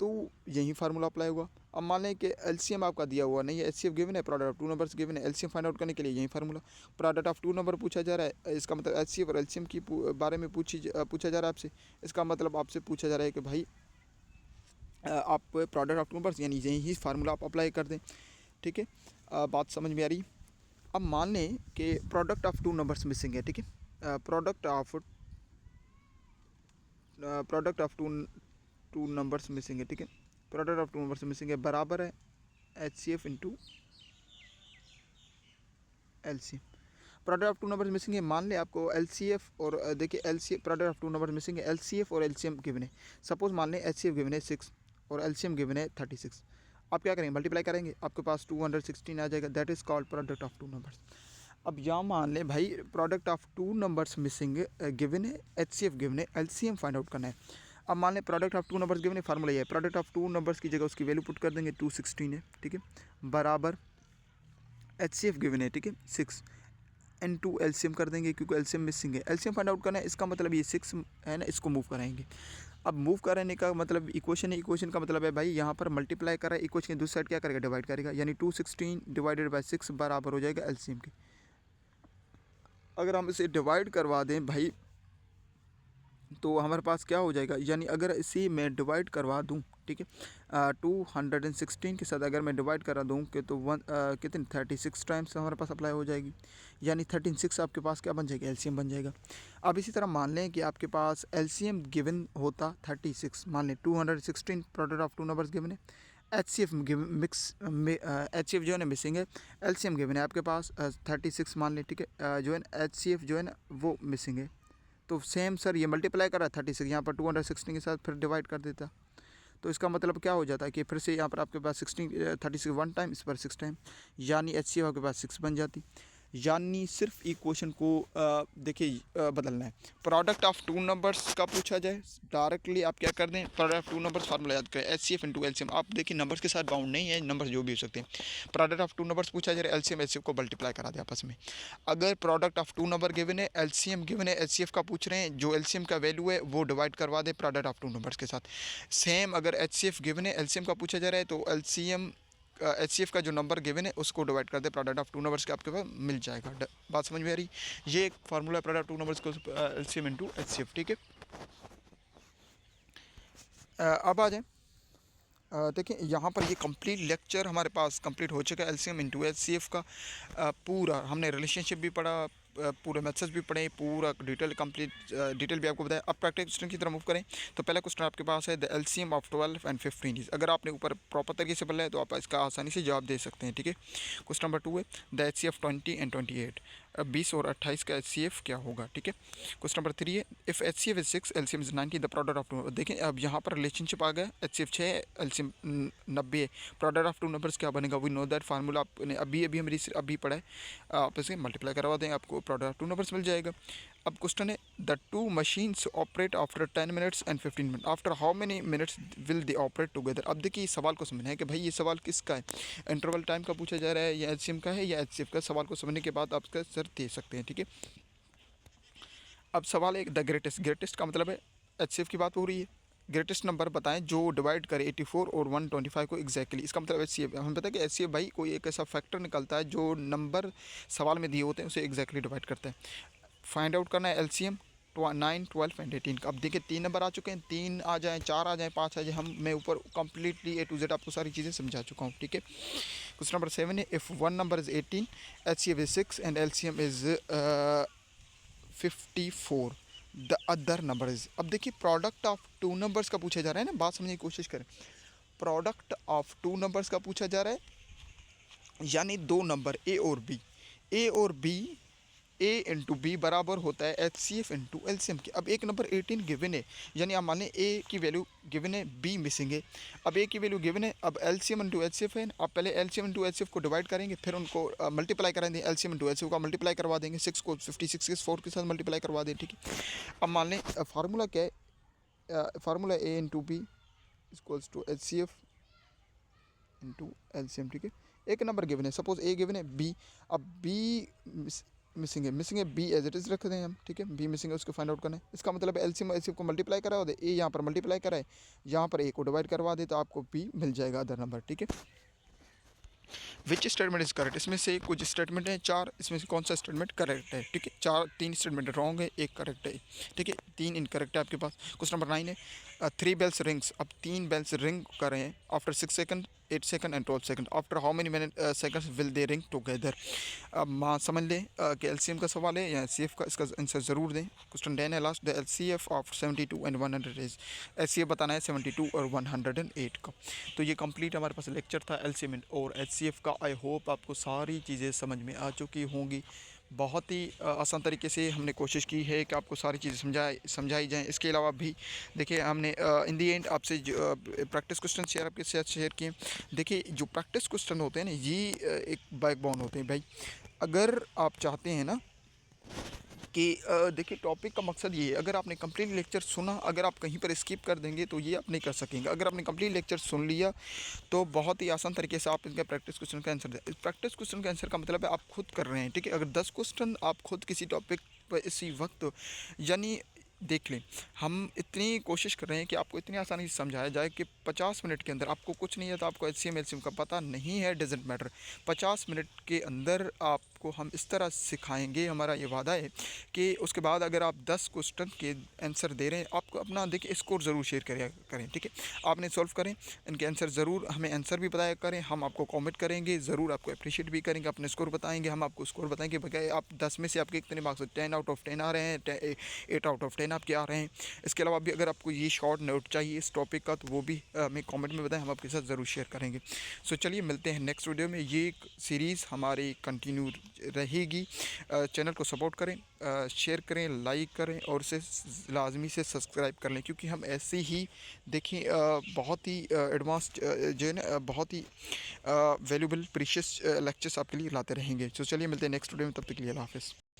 तो यही फार्मूला अप्लाई हुआ। अब मान लें कि एलसीएम आपका दिया हुआ नहीं है, एचसीएफ गिवन है, product of two numbers given है, एलसीएम फाइंड आउट करने के लिए यही formula. Product of two number पूछा जा रहा है, इसका मतलब एचसीएफ और एलसीएम की बारे में पूछा जा रहा है आपसे। इसका मतलब आपसे पूछा जा रहा है कि भाई आप प्रोडक्ट ऑफ टू नंबर्स यानी यही फार्मूला आप अप्लाई कर दें, ठीक है। बात समझ में आ रही। अब मान लें कि product of two numbers missing है, ठीक है। Product of two numbers missing है, ठीक है। Product of two numbers missing है बराबर है H C F into L C M. Product of two numbers missing है, मान ले आपको एल सी एफ और देखिए L C product of two numbers missing है, एल सी एफ और एल सी एम गिवन है। सपोज मान लें एच सी एफ गिवन है 6 और एल सी एम गिवन है 36। आप क्या करेंगे, मल्टीप्लाई करेंगे, आपके पास 216 आ जाएगा। That is called product of two numbers. अब यहाँ मान लें भाई product of two numbers missing given है, एच सी एफ गिवन है, L C M find out करना है। अब मान लें product of two numbers given है, फार्मूला ये है, प्रोडक्ट ऑफ टू नंबर्स की जगह उसकी वैल्यू पुट कर देंगे 216 है, ठीक है, बराबर एच सी एफ गिवन है, ठीक है 6 एन टू एलसीएम कर देंगे क्योंकि एलसीएम मिसिंग है। एलसीएम फाइंड आउट करना है, इसका मतलब ये 6 है ना, इसको मूव कराएंगे। अब मूव कराने का मतलब इक्वेशन है, इक्वेशन का मतलब है भाई यहाँ पर मल्टीप्लाई करा है, इक्वेशन की दूसरी साइड क्या करेगा, डिवाइड करेगा। यानी 216 डिवाइडेड बाई 6 बराबर हो जाएगा एलसीएम के। अगर हम इसे डिवाइड करवा दें भाई तो हमारे पास क्या हो जाएगा, यानी अगर इसी में डिवाइड करवा दूं, ठीक है, 216 के साथ अगर मैं डिवाइड करा दूं कि तो कितने 36 टाइम्स हमारे पास अप्लाई हो जाएगी। यानी 36 आपके पास क्या बन जाएगा, एलसीएम बन जाएगा। अब इसी तरह मान लें कि आपके पास एलसीएम गिवन होता 36, मान लें 216 product of two numbers given है, H C F H C F जो है ना मिसिंग है, एलसीएम गिवन है आपके पास 36 मान लें, ठीक है। जो है ना एच सी एफ जो है ना वो मिसिंग है, तो सेम सर ये मल्टीप्लाई कर रहा है 36, यहाँ पर 216 के साथ फिर डिवाइड कर देता। तो इसका मतलब क्या हो जाता है कि फिर से यहाँ पर आपके पास 36 1 टाइम, इस पर 6 टाइम, यानी एच सी आपके पास 6 बन जाती। यानी सिर्फ इक्वेशन को देखिए बदलना है। प्रोडक्ट ऑफ टू नंबर्स का पूछा जाए, डायरेक्टली आप क्या कर दें, product of two numbers formula याद करें, H C F into L C M. आप देखिए नंबर्स के साथ बाउंड नहीं है, नंबर्स जो भी हो सकते हैं। प्रोडक्ट ऑफ टू नंबर्स पूछा जाए, L C M H C F को मल्टीप्लाई करा दे आपस में। अगर product of two number given है, एल सी एम गिवन है, एच सी एफ का पूछ रहे हैं, जो एल सी एम का वैल्यू है वो डिवाइड करवा दे प्रोडक्ट ऑफ टू नंबर्स के साथ। सेम अगर एच सी एफ गिवन है, एल सी एम का पूछा जा रहा है, तो L C M H C F का जो नंबर गिवन है उसको डिवाइड कर दे प्रोडक्ट ऑफ टू नंबर्स के, आपके पास मिल जाएगा। बात समझ में आ रही। ये एक फार्मूला है प्रोडक्ट ऑफ टू नंबर्स को L C M into H C F, ठीक है। अब आ जाए, देखिए यहाँ पर ये कंप्लीट लेक्चर हमारे पास कंप्लीट हो चुका है। LCM into H C F का पूरा हमने रिलेशनशिप भी पढ़ा, पूरे मेथड्स भी पढ़े, पूरा डिटेल कंप्लीट डिटेल भी आपको बताया। अब प्रैक्टिस क्वेश्चन की तरफ मूव करें तो पहला क्वेश्चन आपके पास है the LCM of 12 and 15 is. अगर आपने ऊपर प्रॉपर तरीके से पढ़ा है तो आप इसका आसानी से जवाब दे सकते हैं, ठीक है। क्वेश्चन नंबर 2 है the H C F 20 and 28, 20 और 28 का एच सी एफ क्या होगा, ठीक है। क्वेश्चन नंबर 3 है if H C F is 6 L C M is 90 the product of two. देखें अब यहाँ पर रिलेशनशिप आ गया, H C F 6 L C M 90 है, प्रोडक्ट ऑफ टू नंबर्स क्या बनेगा, वी नो दैट फार्मूला आपने अभी हमारी अभी पढ़ा है। आप इसे मल्टीप्लाई करवा दें, आपको प्रोडक्ट ऑफ टू नंबर्स मिल जाएगा। अब क्वेश्चन है the two machines operate after 10 minutes and 15 minute, after how many minutes will they operate together. अब देखिए इस सवाल को समझना है कि भाई ये सवाल किसका है, इंटरवल टाइम का पूछा जा रहा है या एचसीएम का है या एचसीएफ का। सवाल को समझने के बाद आप इसका सर दे सकते हैं, ठीक है। अब सवाल है द ग्रेटेस्ट, ग्रेटेस्ट का मतलब है एचसीएफ की बात हो रही है, ग्रेटेस्ट नंबर बताएं जो डिवाइड करे 84 और 125 को एग्जैक्टली। इसका मतलब एच सी एफ, हमें पता है कि एच सी एफ भाई कोई एक ऐसा फैक्टर निकलता है जो नंबर सवाल में दिए होते हैं उसे एग्जैक्टली डिवाइड करता है। फाइंड आउट करना है एलसीएम 9, 12 एंड 18 अब देखिए 3 नंबर आ चुके हैं, 3 आ जाएँ, 4 आ जाएँ, 5 आ जाए, मैं ऊपर कंप्लीटली A to Z आपको सारी चीज़ें समझा चुका हूँ, ठीक है। क्वेश्चन नंबर 7 है, if one number is 18, HCF is 6 and LCM is 54, the other number is. अब देखिए प्रोडक्ट ऑफ टू नंबर्स का पूछा जा रहा है ना, बात समझने की कोशिश करें। प्रोडक्ट ऑफ टू नंबर्स का पूछा जा रहा है, यानी दो नंबर ए और बी ए इंटू बी बराबर होता है H C F into L C M के। अब एक नंबर 18 गिवन है, यानी आप मान लें ए की वैल्यू गिवन है, बी मिसिंग है। अब ए की वैल्यू गिवन है, अब L C M into H C F है, आप पहले L C M into H C F को डिवाइड करेंगे, फिर उनको मल्टीप्लाई कराएंगे, L C M into H C F का मल्टीप्लाई करवा देंगे, 6 को 56 के 4 के साथ मल्टीप्लाई करवा दें, ठीक है। अब मान लें फार्मूला क्या है, formula A into B equals to H C F into L C M, ठीक है। एक नंबर गिवन है, सपोज ए गिवन है बी, अब बी मिसिंग है, बी एज इट इज़ रख दें हम, ठीक है। बी मिसिंग है, उसको फाइंड आउट करना है। इसका मतलब एलसीएम एलसीएफ को मल्टीप्लाई करा दे, ए यहाँ पर मल्टीप्लाई कराए, यहाँ पर ए को डिवाइड करवा दे, तो आपको बी मिल जाएगा अदर नंबर, ठीक है। विच स्टेटमेंट इज करेक्ट, इसमें से कुछ स्टेटमेंट है 4, इसमें से कौन सा स्टेटमेंट करेक्ट है, ठीक है। 3 स्टेटमेंट रॉन्ग है, 1 करेक्ट है, ठीक है। 3 इनकरेक्ट है आपके पास। क्वेश्चन नंबर 9 है, 3 बेल्स रिंग्स, अब 3 बेल्स रिंग कर रहे हैं after 6 second, 8 second and 12 second, after how many minute seconds will they ring together. अब माँ समझ लें कि एलसीएम का सवाल है या एचसीएफ का, इसका आंसर ज़रूर दें। क्वेश्चन 10 है last, the LCF of 72 and 100 is, HCF बताना है 72 और 108 का। तो ये कंप्लीट हमारे पास लेक्चर था एलसीएम और एचसीएफ का। आई होप आपको सारी चीज़ें समझ में आ चुकी होंगी। बहुत ही आसान तरीके से हमने कोशिश की है कि आपको सारी चीज़ें समझाई जाएँ। इसके अलावा भी देखिए हमने इन दी एंड आपसे जो प्रैक्टिस क्वेश्चन आपके साथ शेयर किए। देखिए जो प्रैक्टिस क्वेश्चन होते हैं ना, ये एक बैकबोन होते हैं भाई। अगर आप चाहते हैं ना कि देखिए टॉपिक का मकसद ये है, अगर आपने कंप्लीट लेक्चर सुना, अगर आप कहीं पर स्किप कर देंगे तो ये आप नहीं कर सकेंगे। अगर आपने कंप्लीट लेक्चर सुन लिया तो बहुत ही आसान तरीके से आप इनका प्रैक्टिस क्वेश्चन का आंसर दें। प्रैक्टिस क्वेश्चन का आंसर का मतलब है आप खुद कर रहे हैं, ठीक है। अगर 10 क्वेश्चन आप खुद किसी टॉपिक पर इसी वक्त, यानी देख लें, हम इतनी कोशिश कर रहे हैं कि आपको इतनी आसानी से समझाया जाए कि 50 मिनट के अंदर आपको कुछ नहीं है तो आपको एचसीएम एलसीएम का पता नहीं है, डजेंट मैटर। 50 मिनट के अंदर आपको हम इस तरह सिखाएंगे, हमारा ये वादा है कि उसके बाद अगर आप 10 क्वेश्चन के आंसर दे रहे हैं, आपको अपना देखिए स्कोर ज़रूर शेयर करें, ठीक है। आपने सॉल्व करें, इनके आंसर ज़रूर हमें आंसर भी बताया करें, हम आपको कमेंट करेंगे, ज़रूर आपको अप्रिशिएट भी करेंगे, अपने स्कोर बताएंगे, हम आपको स्कोर बताएंगे बगैर आप 10 में से आपके कितने मार्क्स 10 आउट ऑफ 10 आ रहे हैं, 8 आउट ऑफ 10 आपके आ रहे हैं। इसके अलावा भी अगर आपको ये शॉर्ट नोट चाहिए इस टॉपिक का, तो वो भी हमें कमेंट में बताएं, हम आपके साथ ज़रूर शेयर करेंगे। सो चलिए मिलते हैं नेक्स्ट वीडियो में। ये सीरीज़ हमारी कंटिन्यू रहेगी। चैनल को सपोर्ट करें, शेयर करें, लाइक करें और उसे लाजमी से सब्सक्राइब कर लें, क्योंकि हम ऐसे ही देखें बहुत ही एडवांस जो है ना, बहुत ही वैल्यूबल प्रीशियस लेक्चर्स आपके लिए लाते रहेंगे। सो चलिए मिलते हैं नेक्स्ट वीडियो में, तब तक के लिए अल्लाह हाफ़िज़।